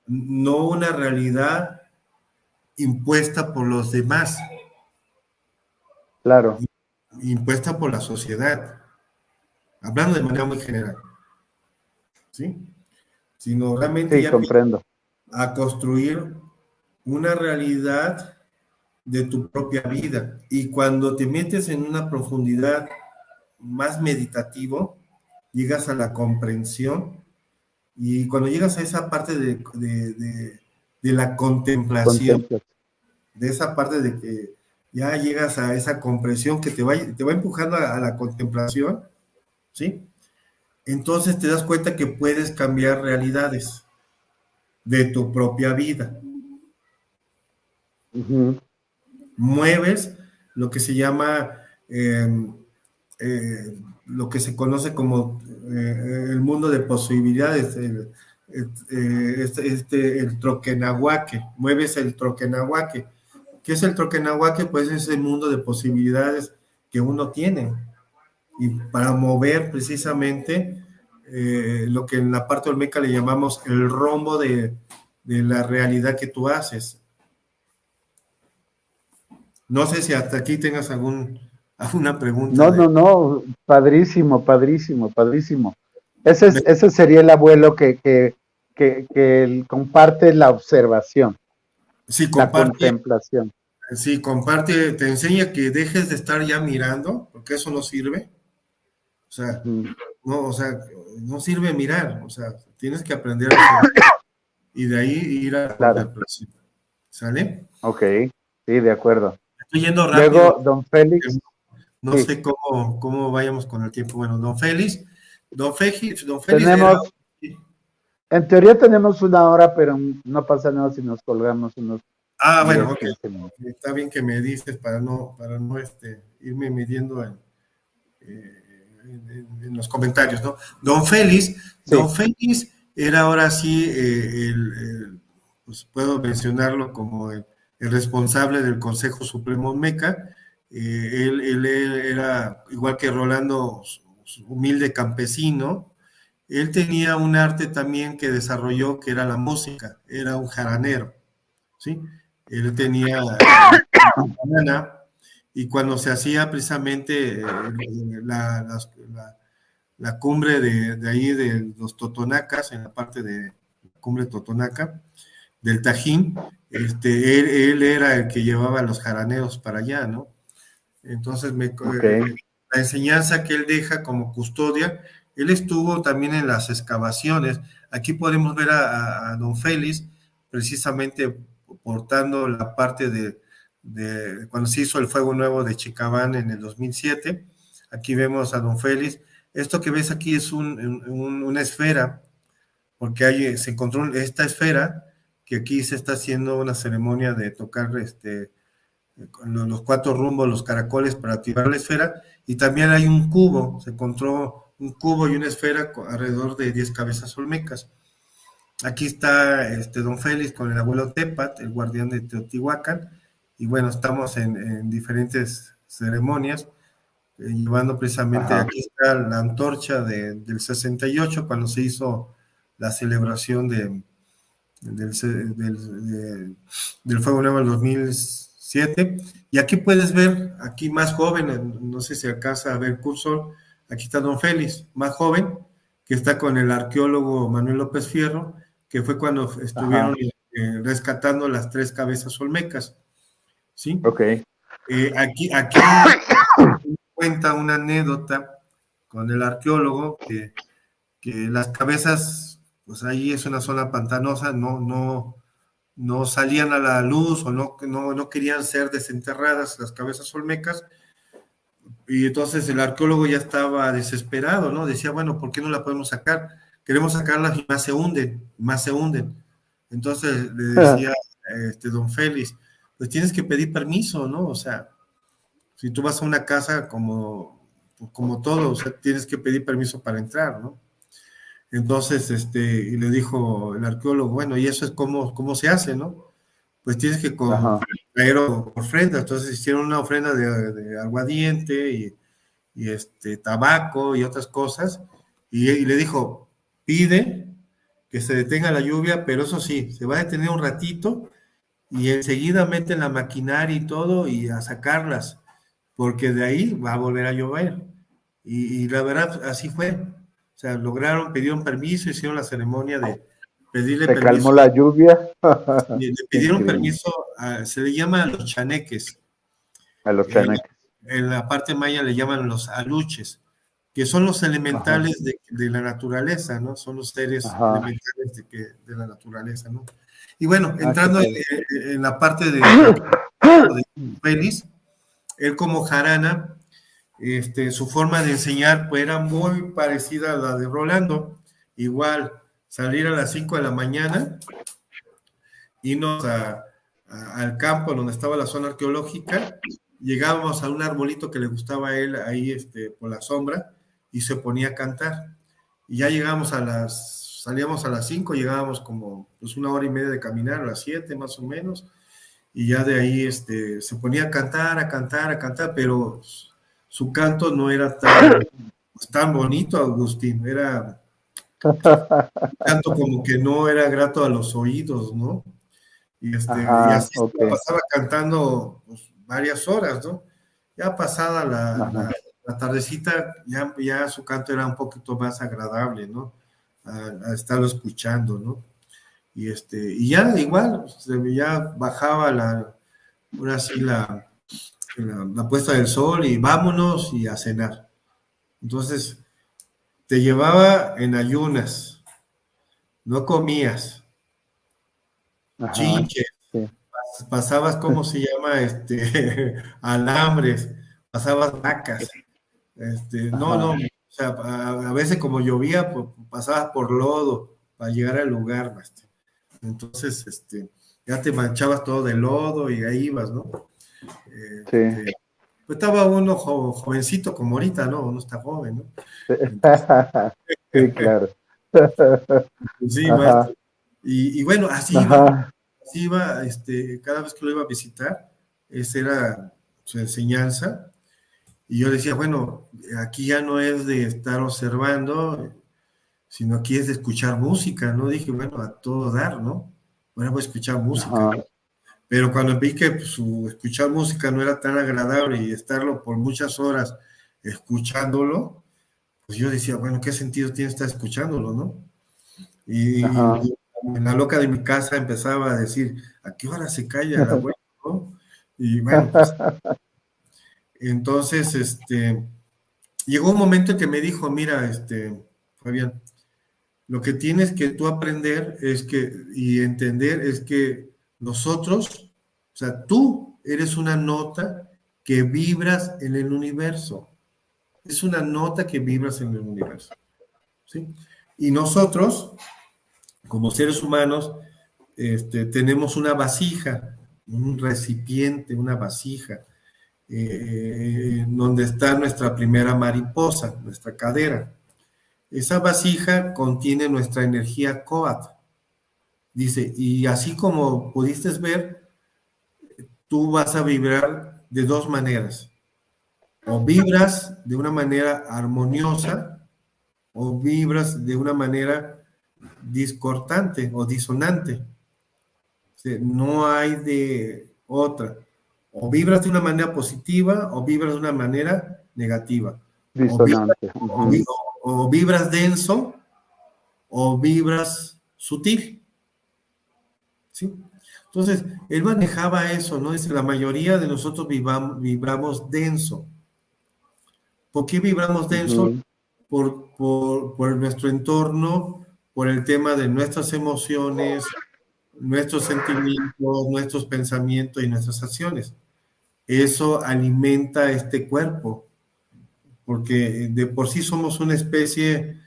no una realidad impuesta por los demás, Claro. impuesta por la sociedad, hablando de manera muy general, ¿sí? Sino realmente Sí, ya comprendo. a construir una realidad de tu propia vida. Y cuando te metes en una profundidad más meditativo, llegas a la comprensión y cuando llegas a esa parte de la contemplación, Contempla. de esa parte de que ya llegas a esa comprensión que te va empujando a la contemplación, ¿sí? Entonces te das cuenta que puedes cambiar realidades de tu propia vida. Ujú. Mueves lo que se llama, lo que se conoce como el mundo de posibilidades, el troquenahuaque, mueves el troquenahuaque. ¿Qué es el troquenahuaque? Pues es el mundo de posibilidades que uno tiene, y para mover precisamente lo que en la parte olmeca le llamamos el rombo de la realidad que tú haces. No sé si hasta aquí tengas alguna pregunta. No, padrísimo, padrísimo, padrísimo. Ese sería el abuelo que comparte la observación, Sí, la comparte. contemplación. Sí, comparte, te enseña que dejes de estar ya mirando, porque eso no sirve. O sea, no sirve mirar, o sea, tienes que aprender a observar y de ahí ir a la contemplación. ¿Sale? Ok, sí, de acuerdo. Estoy yendo rápido. Luego, don Félix. No sé cómo vayamos con el tiempo. Bueno, don Félix tenemos, en teoría tenemos 1 hora, pero no pasa nada si nos colgamos unos. Bueno, ok. Está bien que me dices para no irme midiendo en los comentarios, ¿no? Don Félix era ahora sí, pues puedo mencionarlo como el responsable del Consejo Supremo Olmeca. Él era, igual que Rolando, humilde campesino. Él tenía un arte también que desarrolló, que era la música, era un jaranero, ¿sí? Él tenía y cuando se hacía precisamente la cumbre de ahí de los Totonacas, en la parte de la cumbre Totonaca, del Tajín, él era el que llevaba los jaraneos para allá, ¿no? Entonces, la enseñanza que él deja como custodia, él estuvo también en las excavaciones. Aquí podemos ver a don Félix precisamente portando la parte de cuando se hizo el Fuego Nuevo de Chicabán en el 2007. Aquí vemos a don Félix. Esto que ves aquí es una esfera, porque se encontró esta esfera, que aquí se está haciendo una ceremonia de tocar los 4 rumbos, los caracoles para activar la esfera, y también hay un cubo, se encontró un cubo y una esfera alrededor de 10 cabezas olmecas. Aquí está don Félix con el abuelo Tepat, el guardián de Teotihuacán, y bueno, estamos en diferentes ceremonias, llevando precisamente, aquí está la antorcha del 68, cuando se hizo la celebración del Fuego Nuevo del 2007, y aquí puedes ver, aquí más joven, no sé si alcanza a ver cursor, aquí está don Félix, más joven, que está con el arqueólogo Manuel López Fierro, que fue cuando estuvieron rescatando las 3 cabezas olmecas, ¿sí? Ok. Aquí cuenta una anécdota con el arqueólogo, que las cabezas, pues ahí es una zona pantanosa, no salían a la luz, o no querían ser desenterradas las cabezas olmecas, y entonces el arqueólogo ya estaba desesperado, ¿no? Decía, bueno, ¿por qué no la podemos sacar? Queremos sacarlas y más se hunden. Entonces le decía don Félix, pues tienes que pedir permiso, ¿no? O sea, si tú vas a una casa como todo, o sea, tienes que pedir permiso para entrar, ¿no? Entonces, y le dijo el arqueólogo, bueno, ¿y eso es cómo se hace, no? Pues tienes que traer ofrenda. Entonces hicieron una ofrenda de aguardiente y tabaco y otras cosas, y le dijo, pide que se detenga la lluvia, pero eso sí, se va a detener un ratito, y enseguida meten la maquinaria y todo, y a sacarlas, porque de ahí va a volver a llover. Y la verdad, así fue. O sea, pidieron permiso, hicieron la ceremonia de pedirle permiso. Se calmó la lluvia. Le pidieron permiso, se le llama a los chaneques. A los chaneques. En la parte maya le llaman los aluches, que son los elementales de la naturaleza, ¿no? Son los seres elementales de la naturaleza, ¿no? Y bueno, entrando en la parte de Félix, él como jarana, su forma de enseñar pues era muy parecida a la de Rolando. Igual, salir a las 5 de la mañana, irnos al campo donde estaba la zona arqueológica, llegábamos a un arbolito que le gustaba a él ahí por la sombra y se ponía a cantar. Y ya salíamos a las 5, llegábamos como pues 1 hora y media de caminar, a las 7 más o menos, y ya de ahí se ponía a cantar, a cantar, a cantar, pero su canto no era tan bonito, Agustín, era tanto como que no era grato a los oídos, ¿no? Y así okay. pasaba cantando pues, varias horas, ¿no? Ya pasada la tardecita, ya su canto era un poquito más agradable, ¿no? A estarlo escuchando, ¿no? Y ya igual, ya bajaba ahora sí la puesta del sol y vámonos y a cenar. Entonces, te llevaba en ayunas, no comías, chinches, Sí. pasabas, ¿cómo se llama? Alambres, pasabas vacas, no, o sea, a veces como llovía, pues, pasabas por lodo para llegar al lugar, entonces, ya te manchabas todo de lodo y ahí ibas, ¿no? Sí. Pues estaba uno jovencito como ahorita, ¿no? Uno está joven, ¿no? Sí, claro. Sí, Ajá, maestro. Y bueno, ajá, así iba, cada vez que lo iba a visitar, esa era su enseñanza. Y yo decía, bueno, aquí ya no es de estar observando, sino aquí es de escuchar música, ¿no? Dije, bueno, a todo dar, ¿no? Bueno, voy a escuchar música, ajá. ¿no? Pero cuando vi que pues, su escuchar música no era tan agradable y estarlo por muchas horas escuchándolo, pues yo decía, bueno, ¿qué sentido tiene estar escuchándolo, no? Ajá. Y en la loca de mi casa empezaba a decir, ¿a qué hora se calla la abuela, no? Y bueno, pues entonces, llegó un momento en que me dijo, mira, Fabián, lo que tienes que tú aprender y entender es que nosotros, o sea, tú eres una nota que vibras en el universo. Es una nota que vibras en el universo, ¿sí? Y nosotros, como seres humanos, tenemos una vasija, un recipiente, una vasija, donde está nuestra primera mariposa, nuestra cadera. Esa vasija contiene nuestra energía Coat. Dice, y así como pudiste ver, tú vas a vibrar de dos maneras. O vibras de una manera armoniosa o vibras de una manera discordante o disonante. O sea, no hay de otra. O vibras de una manera positiva o vibras de una manera negativa. O vibras, Disonante. Ujú. o vibras denso o vibras sutil. ¿Sí? Entonces, él manejaba eso, ¿no? Dice, la mayoría de nosotros vibramos denso. ¿Por qué vibramos denso? Ujú. Por nuestro entorno, por el tema de nuestras emociones, nuestros sentimientos, nuestros pensamientos y nuestras acciones. Eso alimenta este cuerpo, porque de por sí somos una especie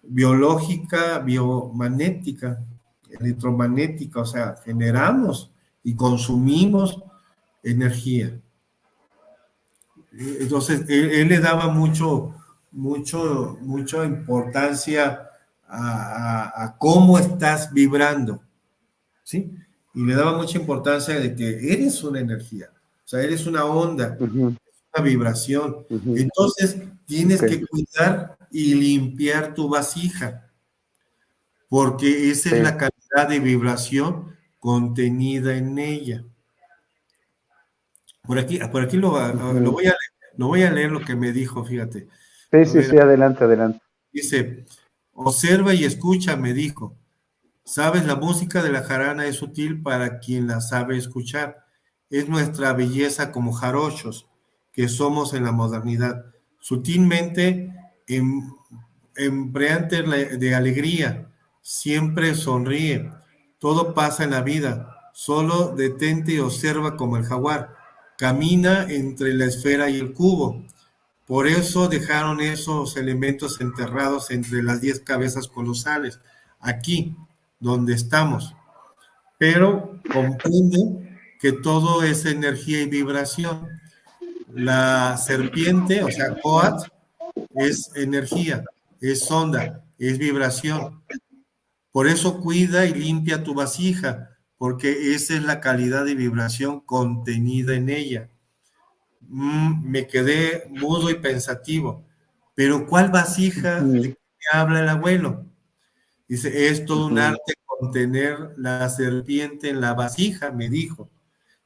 biológica, biomagnética, electromagnética, o sea, generamos y consumimos energía. Entonces, él le daba mucha importancia a cómo estás vibrando, ¿sí? Y le daba mucha importancia de que eres una energía, o sea, eres una onda, Ujú. una vibración. Ujú. Entonces, tienes Ok. que cuidar y limpiar tu vasija, porque esa es Sí, la calidad de vibración contenida en ella. Por aquí ujú. lo voy a leer lo que me dijo, fíjate. Sí, A sí, ver, sí, adelante, adelante. dice, observa y escucha, me dijo. Sabes, la música de la jarana es útil para quien la sabe escuchar. Es nuestra belleza como jarochos que somos en la modernidad. Sutilmente embriagante de alegría, siempre sonríe. Todo pasa en la vida. Solo detente y observa como el jaguar. Camina entre la esfera y el cubo. Por eso dejaron esos elementos enterrados entre las 10 cabezas colosales, aquí, donde estamos. Pero comprende que todo es energía y vibración. la serpiente, o sea, Coat, es energía, es onda, es vibración. Por eso cuida y limpia tu vasija, porque esa es la calidad de vibración contenida en ella. Me quedé mudo y pensativo. Pero ¿cuál vasija de qué habla el abuelo? Dice, es todo un arte contener la serpiente en la vasija, me dijo.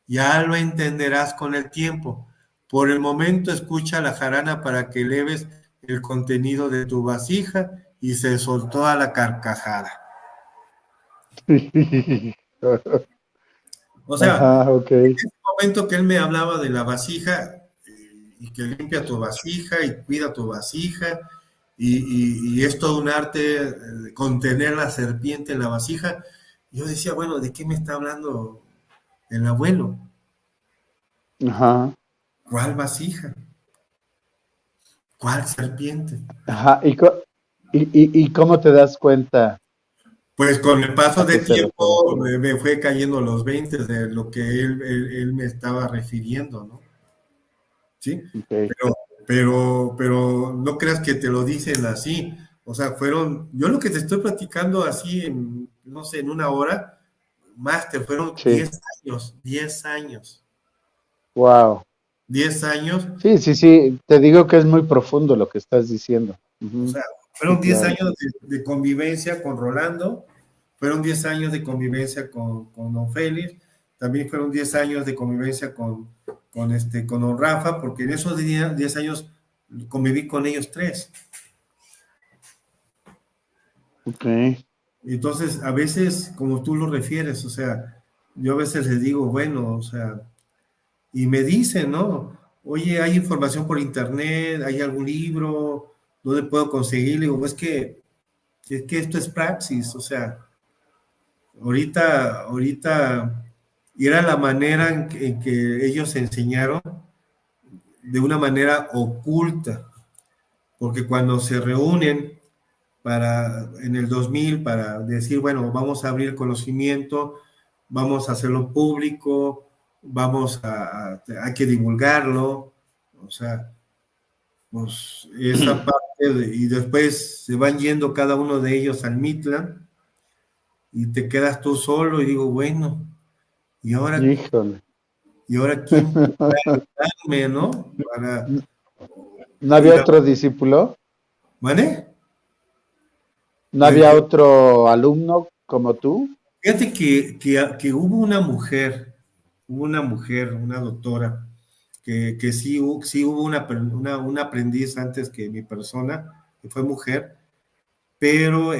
Ya lo entenderás con el tiempo. Por el momento escucha la jarana para que eleves el contenido de tu vasija, y se soltó a la carcajada. O sea, Ajá, ok. en ese momento que él me hablaba de la vasija, y que limpia tu vasija y cuida tu vasija, y es todo un arte contener la serpiente en la vasija, yo decía, bueno, ¿de qué me está hablando el abuelo? Ajá, ¿Cuál vasija? ¿Cuál serpiente? ajá. ¿Y cómo te das cuenta Pues con el paso a de qué se refiere? tiempo me fue cayendo los 20 de lo que él me estaba refiriendo, ¿no? ¿Sí? Okay. Pero no creas que te lo dicen así. O sea, yo lo que te estoy platicando así, no sé, en una hora, más te fueron Sí, 10 años, 10 años, wow. 10 años, Sí, sí, sí, te digo que es muy profundo lo que estás diciendo. o Ujú. sea, Sí, fueron 10 claro. años de convivencia con Rolando, fueron 10 años de convivencia con Don Félix, también fueron 10 años de convivencia con Don Rafa, porque en esos 10 años conviví con ellos tres. Ok. Entonces, a veces, como tú lo refieres, o sea, yo a veces les digo, bueno, o sea, y me dicen, ¿no? Oye, ¿hay información por internet? ¿Hay algún libro? ¿Dónde puedo conseguirlo? Digo, es que esto es praxis, o sea, ahorita, y era la manera en que ellos enseñaron de una manera oculta, porque cuando se reúnen en el 2000 para decir, bueno, vamos a abrir conocimiento, vamos a hacerlo público, hay que divulgarlo, o sea, pues esa parte, y después se van yendo cada uno de ellos al Mitla, y te quedas tú solo, y digo, bueno, ¿y ahora, Híjole. y ahora quién podrá ayudarme, no? Para ¿No ir había a... otro discípulo? ¿Vale? ¿No había otro alumno como tú? Fíjate que hubo una mujer, una doctora, que sí hubo una aprendiz antes que mi persona, que fue mujer, pero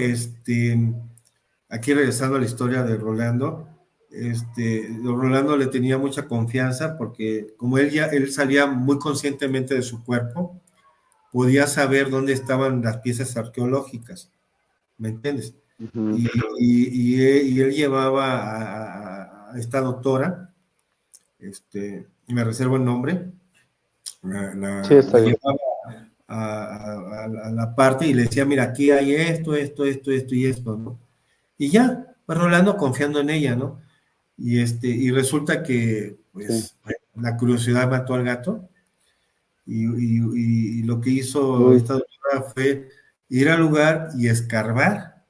aquí regresando a la historia de Rolando, Rolando le tenía mucha confianza porque como él salía muy conscientemente de su cuerpo, podía saber dónde estaban las piezas arqueológicas, ¿me entiendes? Ujú. Y él llevaba a esta doctora, me reservo el nombre, Sí, está la bien. llevaba a la parte y le decía, mira, aquí hay esto y esto, ¿no? Y ya, pues Rolando confiando en ella, ¿no? Y resulta que, Sí. pues, la curiosidad mató al gato, y lo que hizo Uy. esta doctora fue ir al lugar y escarbar,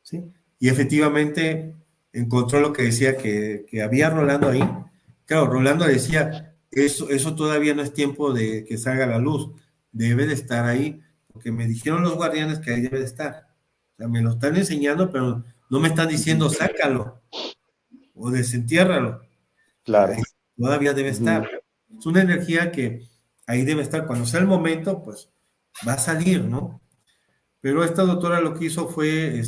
¿sí? Y efectivamente encontró lo que decía que había Rolando ahí. Claro, Rolando decía, eso todavía no es tiempo de que salga a la luz, debe de estar ahí, porque me dijeron los guardianes que ahí debe de estar. O sea, me lo están enseñando, pero no me están diciendo Ujú. sácalo o desentiérralo. O sea, ahí Claro. todavía debe estar. Ujú. Es una energía que ahí debe estar. Cuando sea el momento, pues va a salir, ¿no? Pero esta doctora lo que hizo fue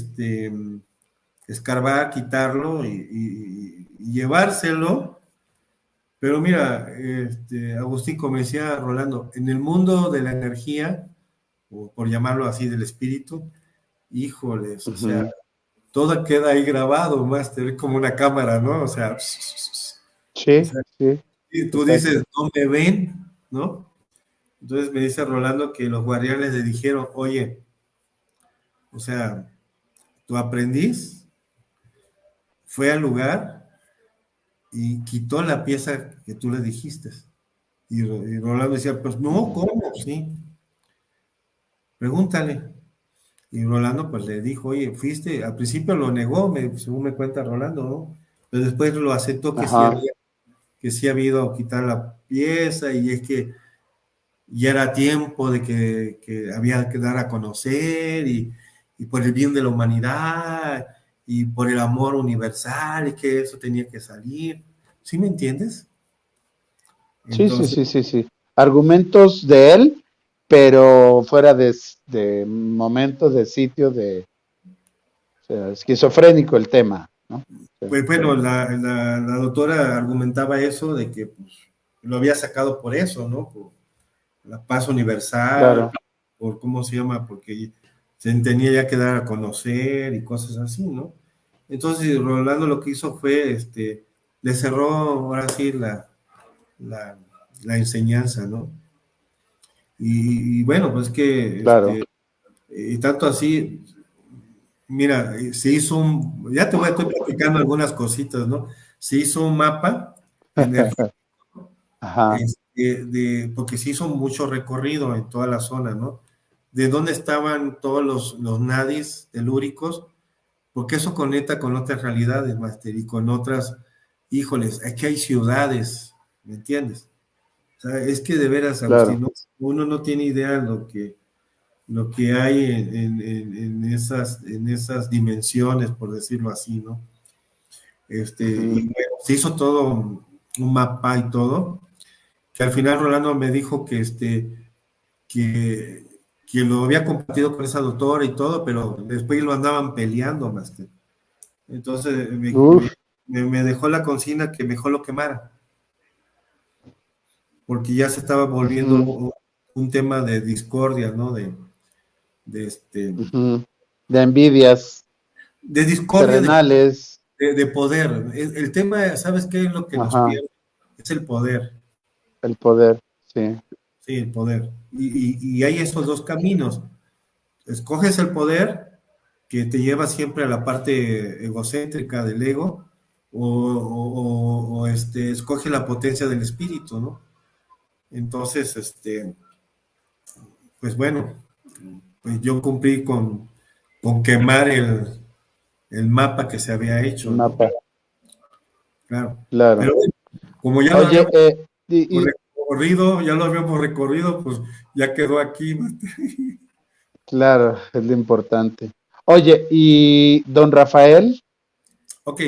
escarbar, quitarlo y llevárselo. Pero mira, Agustín, como decía Rolando, en el mundo de la energía, o por llamarlo así, del espíritu, híjoles, o sea, Ujú. todo queda ahí grabado, máster, como una cámara, ¿no? O sea, o Sí, sea, sí, y tú dices, exacto. no me ven, ¿no? Entonces me dice Rolando que los guardianes le dijeron, oye, o sea, tu aprendiz fue al lugar y quitó la pieza que tú le dijiste. Y Rolando decía, pues no, ¿cómo? Sí, pregúntale. Y Rolando pues le dijo, oye, fuiste, al principio lo negó, según me cuenta Rolando, ¿no? Pero después lo aceptó Ajá. que sí había ido a quitar la pieza y es que ya era tiempo de que había que dar a conocer y por el bien de la humanidad y por el amor universal y que eso tenía que salir. ¿Sí me entiendes? Sí, sí, Entonces, sí, sí, sí. Argumentos de él, pero fuera de momento, de sitio, o sea, esquizofrénico el tema, ¿no? Sí, pues bueno, la doctora argumentaba eso de que pues, lo había sacado por eso, ¿no? Por la paz universal, claro. por cómo se llama, porque se tenía ya que dar a conocer y cosas así, ¿no? Entonces Rolando lo que hizo fue, le cerró ahora sí la, la enseñanza, ¿no? Y bueno, pues que, Claro. y tanto así, mira, se hizo ya te voy a estar platicando algunas cositas, ¿no? Se hizo un mapa energético, Ajá. porque se hizo mucho recorrido en toda la zona, ¿no? De dónde estaban todos los nadis telúricos, porque eso conecta con otras realidades, Master, y con otras, híjoles, es que hay ciudades, ¿me entiendes? O sea, es que de veras, Claro. Agustín, uno no tiene idea lo que hay en esas dimensiones, por decirlo así, ¿no? Y Ujú. bueno, se hizo todo un mapa y todo, que al final Rolando me dijo que, que lo había compartido con esa doctora y todo, pero después lo andaban peleando, Master. Entonces Uf. me dejó la consigna que mejor lo quemara, porque ya se estaba volviendo Ujú, un tema de discordia, ¿no? De, este, ujú. De envidias de discordia terrenales. de poder. El tema, ¿sabes qué es lo que nos Ajá. pierde? Es el poder, El poder. Sí. sí, el poder. Y hay esos dos caminos. Escoges el poder que te lleva siempre a la parte egocéntrica del ego, o escoge la potencia del espíritu, ¿no? Entonces, pues bueno, pues yo cumplí con quemar el mapa que se había El hecho, ¿no? mapa. Claro. Claro. Pero bueno, como ya lo Oye, habíamos y recorrido, ya lo habíamos recorrido, pues ya quedó aquí. claro, es lo importante. Oye, y don Rafael, Ok,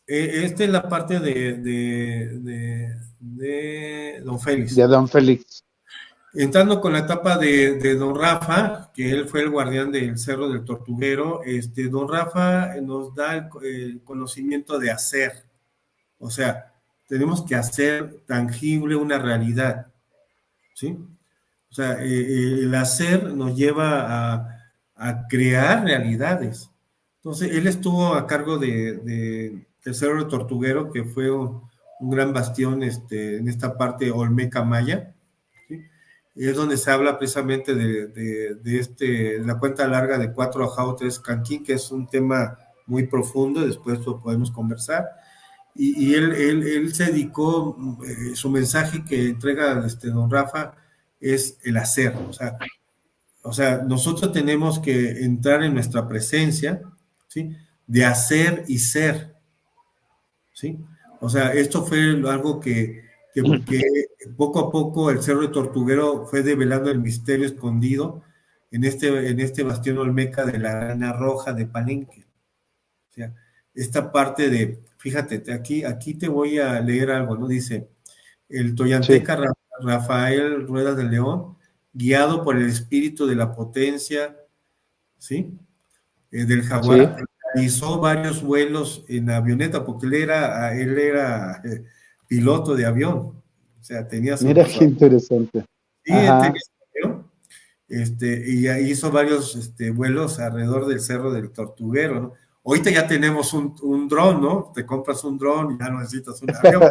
esta es la parte de Don Félix. de don Félix. Entrando con la etapa de Don Rafa, que él fue el guardián del Cerro del Tortuguero, Don Rafa nos da el conocimiento de hacer, o sea, tenemos que hacer tangible una realidad, ¿sí? O sea, el hacer nos lleva a crear realidades. Entonces, él estuvo a cargo del Cerro del Tortuguero, que fue un gran bastión en esta parte Olmeca Maya, ¿sí? Y es donde se habla precisamente de la cuenta larga de 4 Ajao 3 Canquín, que es un tema muy profundo, después lo podemos conversar. Y él se dedicó, su mensaje que entrega don Rafa es el hacer, o sea, nosotros tenemos que entrar en nuestra presencia, ¿sí? De hacer y ser, ¿sí? O sea, esto fue algo que poco a poco el Cerro de Tortuguero fue develando el misterio escondido en este bastión olmeca de la Arena Roja de Palenque. O sea, esta parte fíjate, aquí te voy a leer algo, ¿no? Dice, el Sí, toyanteca Rafael Ruedas de León, guiado por el espíritu de la potencia, ¿sí? Del sí. jaguar, realizó varios vuelos en avioneta, porque él era piloto de avión, o sea, tenía Mira su qué interesante. sí, él tenía Ajá, su avión, y hizo varios vuelos alrededor del Cerro del Tortuguero, ¿no? Ahorita ya tenemos un dron, ¿no? Te compras un dron y ya no necesitas un avión.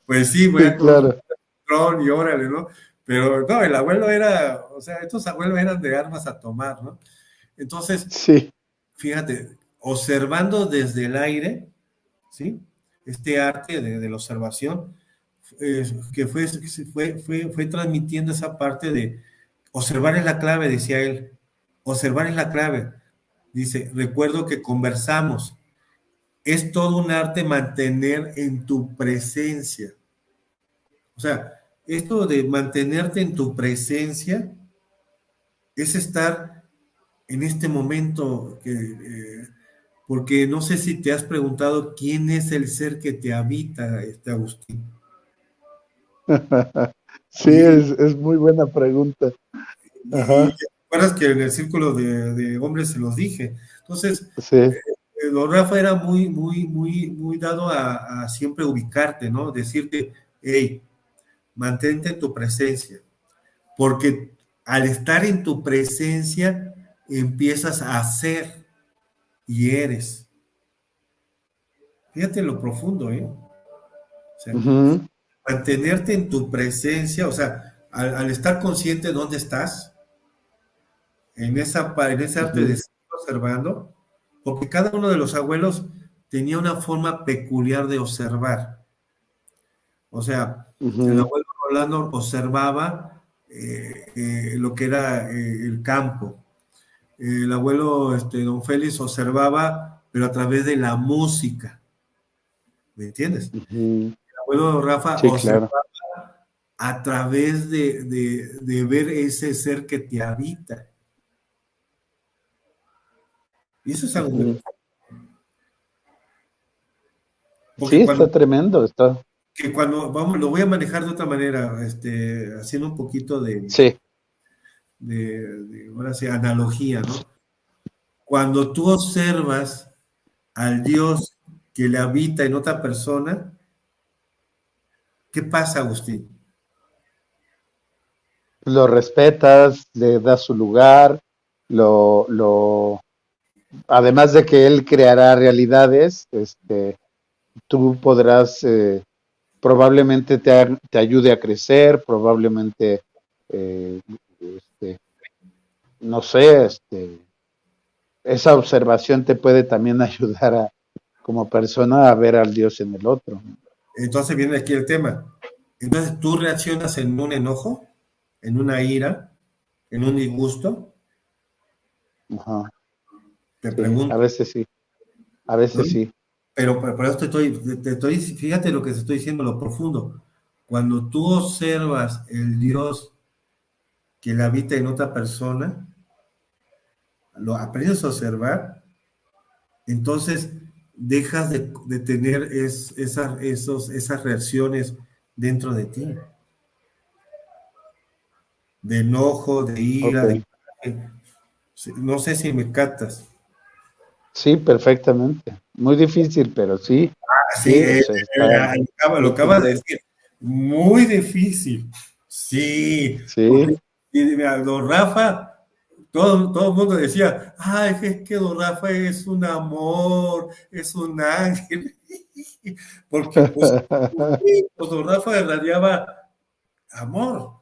Pues sí, voy sí, a con un claro. dron y órale, ¿no? Pero no, el abuelo era, o sea, estos abuelos eran de armas a tomar, ¿no? Entonces, Sí, fíjate, observando desde el aire, ¿sí? Este arte de la observación fue transmitiendo esa parte de observar es la clave, decía él. Observar es la clave. Dice, recuerdo que conversamos. Es todo un arte mantener en tu presencia. O sea, esto de mantenerte en tu presencia es estar en este momento porque no sé si te has preguntado quién es el ser que te habita, Agustín. Sí, es muy buena pregunta. Y te acuerdas que en el círculo de hombres se los dije. Entonces, sí. Don Rafa era muy dado a siempre ubicarte, ¿no? Decirte, hey, mantente en tu presencia, porque al estar en tu presencia empiezas a ser y eres. Fíjate lo profundo, ¿eh? O sea, Uh-huh. mantenerte en tu presencia, o sea, al estar consciente de dónde estás, en ese arte de Uh-huh. estar observando, porque cada uno de los abuelos tenía una forma peculiar de observar. O sea, el Uh-huh. abuelo Rolando observaba lo que era el campo. El abuelo don Félix observaba, pero a través de la música. ¿Me entiendes? Uh-huh. El abuelo Rafa Sí, observaba claro. a través de ver ese ser que te habita. Y eso es algo muy... Uh-huh. Porque Sí, está tremendo, está. cuando vamos, lo voy a manejar de otra manera, haciendo un poquito Sí. ahora sí, analogía, ¿no? Cuando tú observas al Dios que le habita en otra persona, ¿qué pasa, Agustín? Lo respetas, le das su lugar, lo, además de que él creará realidades, tú podrás, probablemente te ayude a crecer, probablemente, eh, este, no sé, esa observación te puede también ayudar como persona a ver al Dios en el otro. Entonces viene aquí el tema. Entonces tú reaccionas en un enojo, en una ira, en un disgusto. Ajá, Te sí, a pregunto, veces sí, a ¿no? veces sí. Pero por eso fíjate lo que te estoy diciendo, lo profundo. Cuando tú observas el Dios que le habita en otra persona, lo aprendes a observar, entonces dejas de tener esas reacciones dentro de ti, de enojo, de ira, Ok, de... No sé si me captas. sí, perfectamente. Muy difícil, pero sí, Sí, sí, o sea, está, lo acaba de decir. Muy difícil. Sí, sí, porque mira, don Rafa, todo el mundo decía, ay, es que don Rafa es un amor, es un ángel. Porque pues, sí, pues don Rafa irradiaba amor,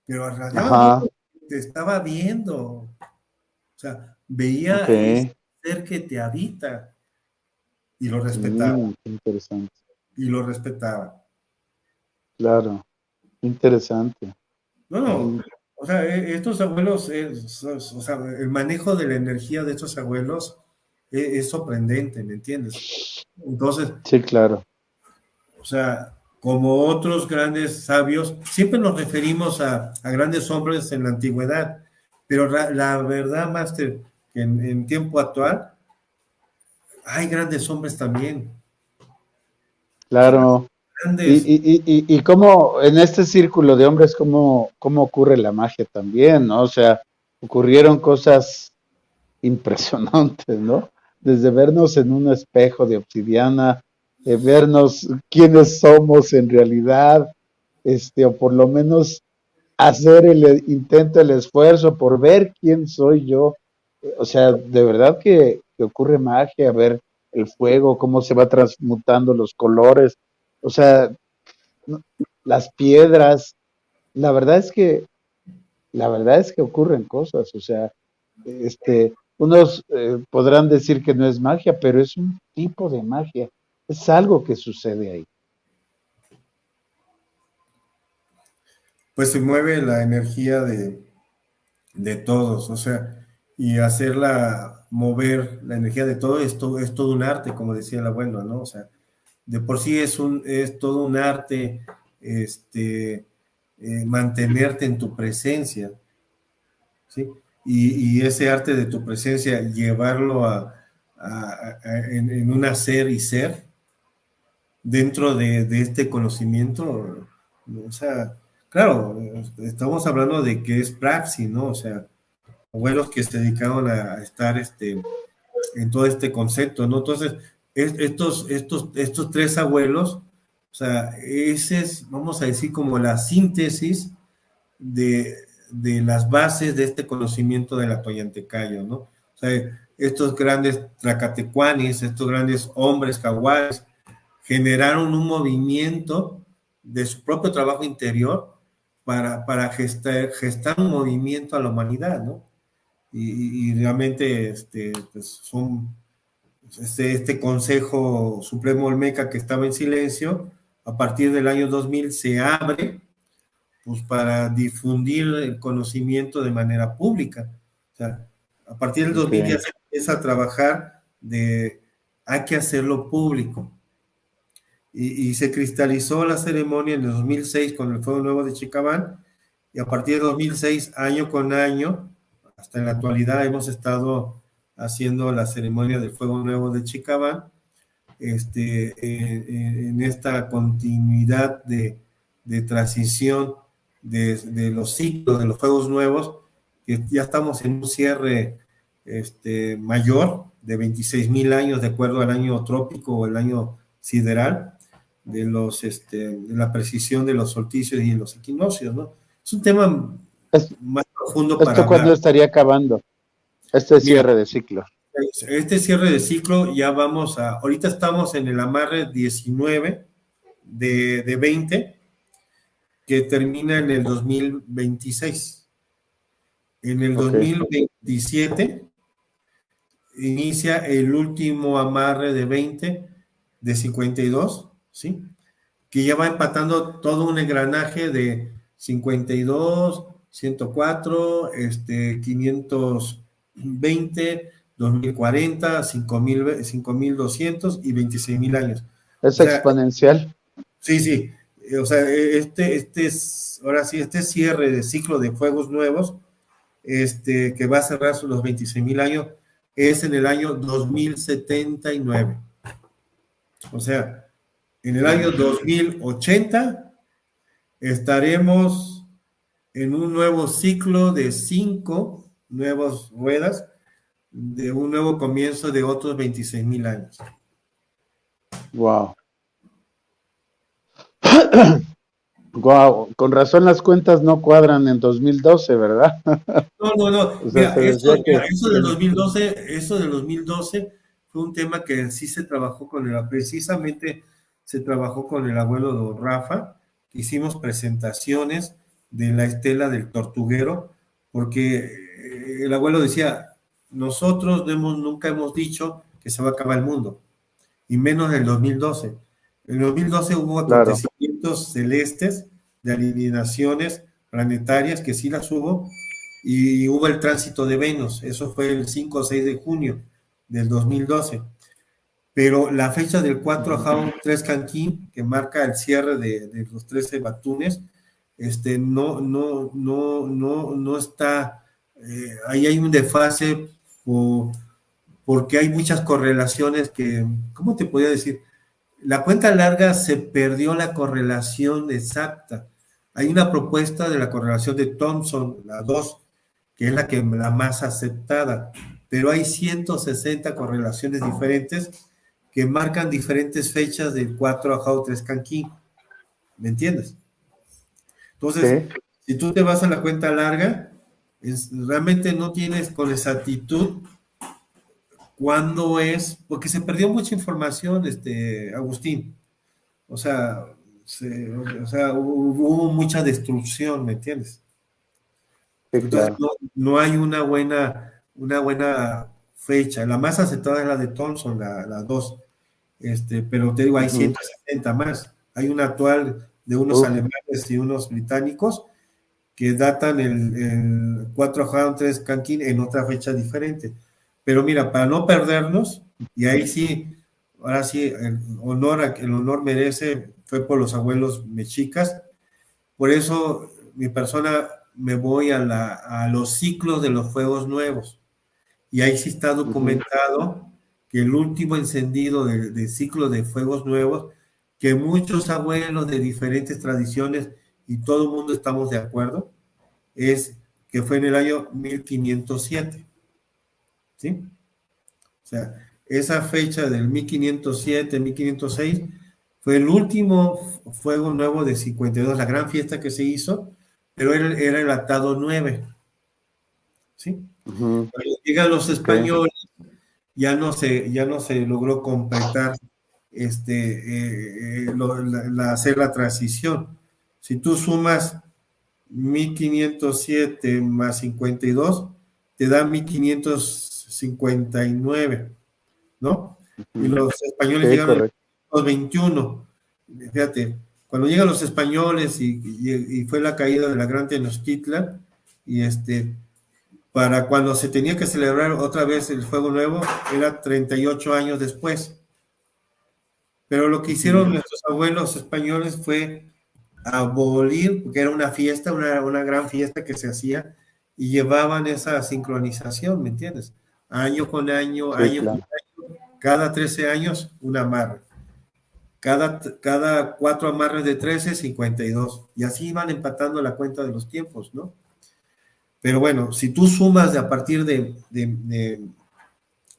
pero irradiaba amor ajá, porque te estaba viendo. O sea, veía ok, ese ser que te habita y lo respetaba, qué interesante, y lo respetaba. claro, interesante. No, no, Ujú. o sea, estos abuelos, o sea, el manejo de la energía de estos abuelos es sorprendente, ¿me entiendes? Entonces, Sí, claro, o sea, como otros grandes sabios, siempre nos referimos a grandes hombres en la antigüedad, pero la verdad, Máster, que en tiempo actual hay grandes hombres también, o sea, claro. grandes, Y cómo en este círculo de hombres, cómo ocurre la magia también, ¿no? O sea, ocurrieron cosas impresionantes, ¿no? Desde vernos en un espejo de obsidiana, vernos quiénes somos en realidad, o por lo menos hacer el intento, el esfuerzo por ver quién soy yo. O sea, de verdad que ocurre magia, ver el fuego, cómo se va transmutando los colores, o sea, no, las piedras, la verdad es que, la verdad es que ocurren cosas, o sea, unos podrán decir que no es magia, pero es un tipo de magia, es algo que sucede ahí. pues se mueve la energía de todos, o sea, y hacerla mover la energía de todo es todo un arte, como decía el abuelo, ¿no? O sea, de por sí es todo un arte, mantenerte en tu presencia, ¿sí? Y ese arte de tu presencia, llevarlo en un hacer y ser dentro de este conocimiento, o sea, claro, estamos hablando de que es praxis, ¿no? O sea, abuelos que se dedicaron a estar en todo este concepto, ¿no? Entonces, estos tres abuelos, o sea, ese es, vamos a decir, como la síntesis de, de las bases de este conocimiento de la Toyantecayo, ¿no? O sea, estos grandes tlacatecuanis, estos grandes hombres jaguares, generaron un movimiento de su propio trabajo interior para gestar un movimiento a la humanidad, ¿no? Y realmente pues son este Consejo Supremo Olmeca que estaba en silencio, a partir del año 2000 se abre pues, para difundir el conocimiento de manera pública. O sea, a partir del 2000 ya se empieza a trabajar hay que hacerlo público. Y se cristalizó la ceremonia en el 2006 con el Fuego Nuevo de Chicabán, y a partir de 2006, año con año, hasta en la actualidad, hemos estado haciendo la ceremonia del Fuego Nuevo de Chicabán, en esta continuidad de transición de los ciclos de los Fuegos Nuevos, que ya estamos en un cierre mayor de 26,000 años, de acuerdo al año trópico o el año sideral, de la precisión de los solsticios y los equinoccios, ¿no? Es un tema más profundo para ¿Esto cuándo estaría acabando? Cierre de ciclo. Este cierre de ciclo ya ahorita estamos en el amarre 19 de 20, que termina en el 2026. En el 2027 inicia el último amarre de 20 de 52, ¿sí? Que ya va empatando todo un engranaje de 52, 104, 520, 2040, 5200 y 26,000 años. Es exponencial. Sí, sí. O sea, ahora sí, este cierre de ciclo de fuegos nuevos, que va a cerrar los 26,000 años, es en el año 2079. O sea, en el año 2080 estaremos en un nuevo ciclo de 5 nuevas ruedas, de un nuevo comienzo de otros 26,000 años. Wow. Wow, con razón las cuentas no cuadran en 2012, ¿verdad? No. O sea, Mira, eso del 2012 fue un tema que sí se trabajó precisamente se trabajó con el abuelo don Rafa. Hicimos presentaciones de la estela del tortuguero, porque el abuelo decía, nosotros nunca hemos dicho que se va a acabar el mundo, y menos en el 2012. En el 2012 hubo acontecimientos celestes de alineaciones planetarias, que sí las hubo, y hubo el tránsito de Venus, eso fue el 5 o 6 de junio del 2012. Pero la fecha del 4 Ajau 3 Canquín, que marca el cierre de los 13 batunes, no está, ahí hay un desfase porque hay muchas correlaciones que, ¿cómo te podría decir? La cuenta larga se perdió la correlación exacta. Hay una propuesta de la correlación de Thomson, la 2, que es la más aceptada, pero hay 160 correlaciones diferentes que marcan diferentes fechas del 4 Ajau 3 Canquín. ¿Me entiendes? Entonces, si tú te vas a la cuenta larga, realmente no tienes con exactitud cuándo es, porque se perdió mucha información, Agustín. O sea, hubo mucha destrucción, ¿me entiendes? Entonces, no hay una buena fecha. La más aceptada es la de Thomson, la 2. Pero te digo, hay 160 más. Hay una actual de unos alemanes y unos británicos, que datan el 4 Jadon 3 Canquín en otra fecha diferente. Pero mira, para no perdernos, y ahí sí, ahora sí, el honor merece, fue por los abuelos mexicas, por eso mi persona me voy a los ciclos de los fuegos nuevos. Y ahí sí está documentado que el último encendido de ciclo de fuegos nuevos, que muchos abuelos de diferentes tradiciones y todo el mundo estamos de acuerdo, es que fue en el año 1507. ¿Sí? O sea, esa fecha del 1507, 1506, fue el último fuego nuevo de 52, la gran fiesta que se hizo, pero era el atado 9. ¿Sí? Cuando llegan los españoles, ya no se logró completar hacer la transición. Si tú sumas 1507 más 52, te da 1559, ¿no? Y los españoles llegaron a los 21. Fíjate, cuando llegan los españoles y fue la caída de la Gran Tenochtitlan, y para cuando se tenía que celebrar otra vez el Fuego Nuevo, era 38 años después. Pero lo que hicieron nuestros abuelos españoles fue abolir, porque era una fiesta, una gran fiesta que se hacía, y llevaban esa sincronización, ¿me entiendes? Año con año, sí, año con año, cada 13 años, un amarre. Cada 4 amarres de 13, 52. Y así iban empatando la cuenta de los tiempos, ¿no? Pero bueno, si tú sumas a partir de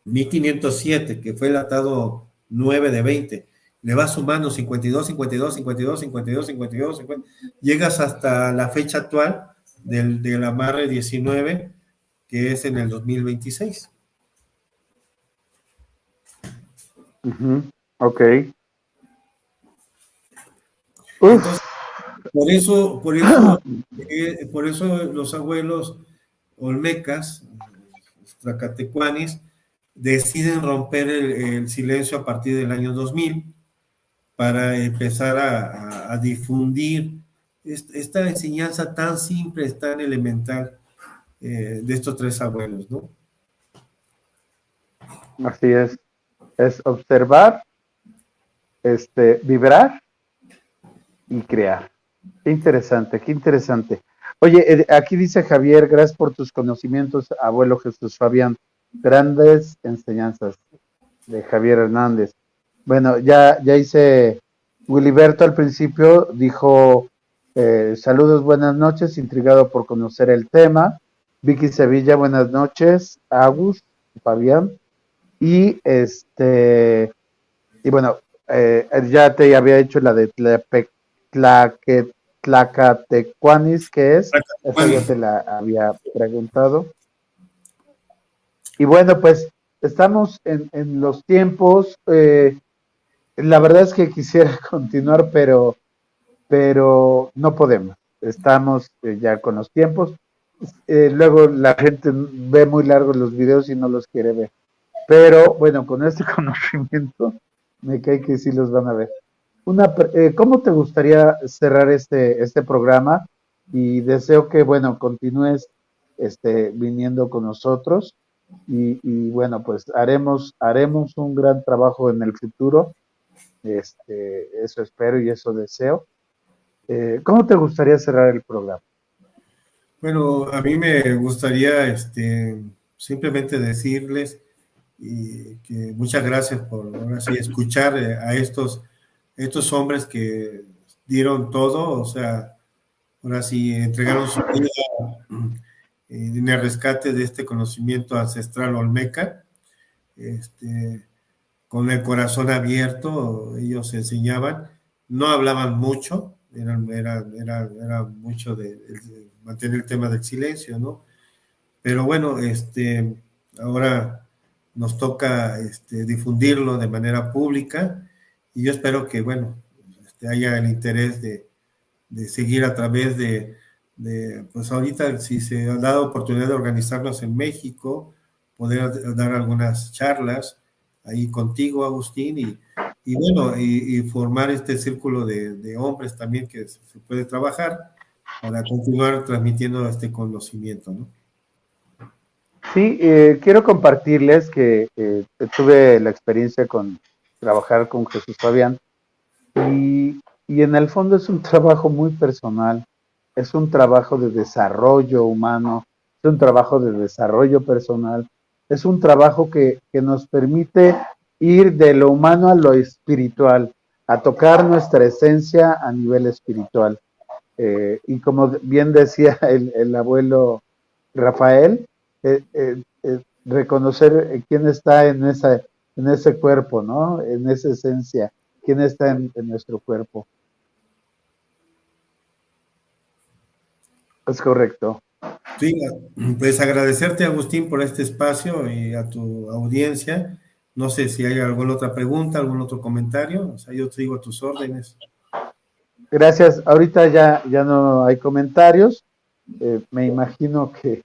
1507, que fue el atado 9 de 20, le vas sumando 52, 52, 52, 52, 52, 50, llegas hasta la fecha actual del amarre 19, que es en el 2026. Ok. Entonces, por eso los abuelos olmecas, tlacatecuanis, deciden romper el silencio a partir del año 2000 para empezar a difundir esta enseñanza tan simple, tan elemental de estos tres abuelos, ¿no? Así es observar, vibrar y crear. Qué interesante, qué interesante. Oye, aquí dice Javier, gracias por tus conocimientos, abuelo Jesús Fabián. Grandes enseñanzas de Javier Hernández. Bueno, ya hice, Wiliberto al principio dijo, saludos, buenas noches, intrigado por conocer el tema. Vicky Sevilla, buenas noches. Agus, Fabián. Y y bueno, ya te había hecho la de Tlacatecuanis, que es, esa ya te la había preguntado. Y bueno, pues estamos en los tiempos, la verdad es que quisiera continuar, pero no podemos, estamos ya con los tiempos, luego la gente ve muy largos los videos y no los quiere ver, pero bueno, con este conocimiento me cae que sí los van a ver. ¿Cómo te gustaría cerrar este programa? Y deseo que, bueno, continúes viniendo con nosotros y bueno, pues haremos un gran trabajo en el futuro. Eso espero y eso deseo. ¿Cómo te gustaría cerrar el programa? Bueno, a mí me gustaría simplemente decirles que muchas gracias por ahora sí escuchar a estos hombres que dieron todo, o sea, ahora sí entregaron su vida en el rescate de este conocimiento ancestral olmeca, con el corazón abierto. Ellos enseñaban, no hablaban mucho, era mucho de mantener el tema del silencio, ¿no? Pero bueno, ahora nos toca difundirlo de manera pública, y yo espero que, bueno, haya el interés de seguir a través pues ahorita, si se ha dado oportunidad de organizarnos en México, poder dar algunas charlas ahí contigo, Agustín, y bueno, y formar este círculo de hombres también que se puede trabajar, para continuar transmitiendo este conocimiento, ¿no? Sí, quiero compartirles que tuve la experiencia con trabajar con Jesús Fabián y en el fondo es un trabajo muy personal, es un trabajo de desarrollo humano, es un trabajo de desarrollo personal, es un trabajo que nos permite ir de lo humano a lo espiritual, a tocar nuestra esencia a nivel espiritual. Y como bien decía el abuelo Rafael, reconocer quién está en ese cuerpo, ¿no? En esa esencia, quién está en nuestro cuerpo. Es correcto. Sí, pues agradecerte, Agustín, por este espacio y a tu audiencia. No sé si hay alguna otra pregunta, algún otro comentario. O sea, yo te digo a tus órdenes. Gracias. Ahorita ya no hay comentarios. Me imagino que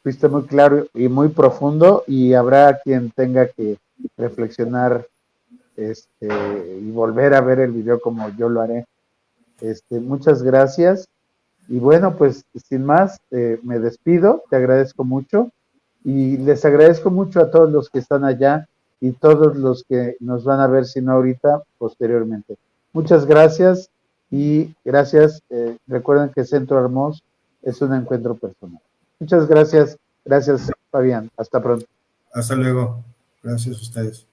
fuiste muy claro y muy profundo y habrá quien tenga que reflexionar y volver a ver el video como yo lo haré. Muchas gracias. Y bueno, pues sin más, me despido, te agradezco mucho y les agradezco mucho a todos los que están allá y todos los que nos van a ver, si no ahorita, posteriormente. Muchas gracias y gracias. Recuerden que Centro Hermoso es un encuentro personal. Muchas gracias. Gracias, Fabián. Hasta pronto. Hasta luego. Gracias a ustedes.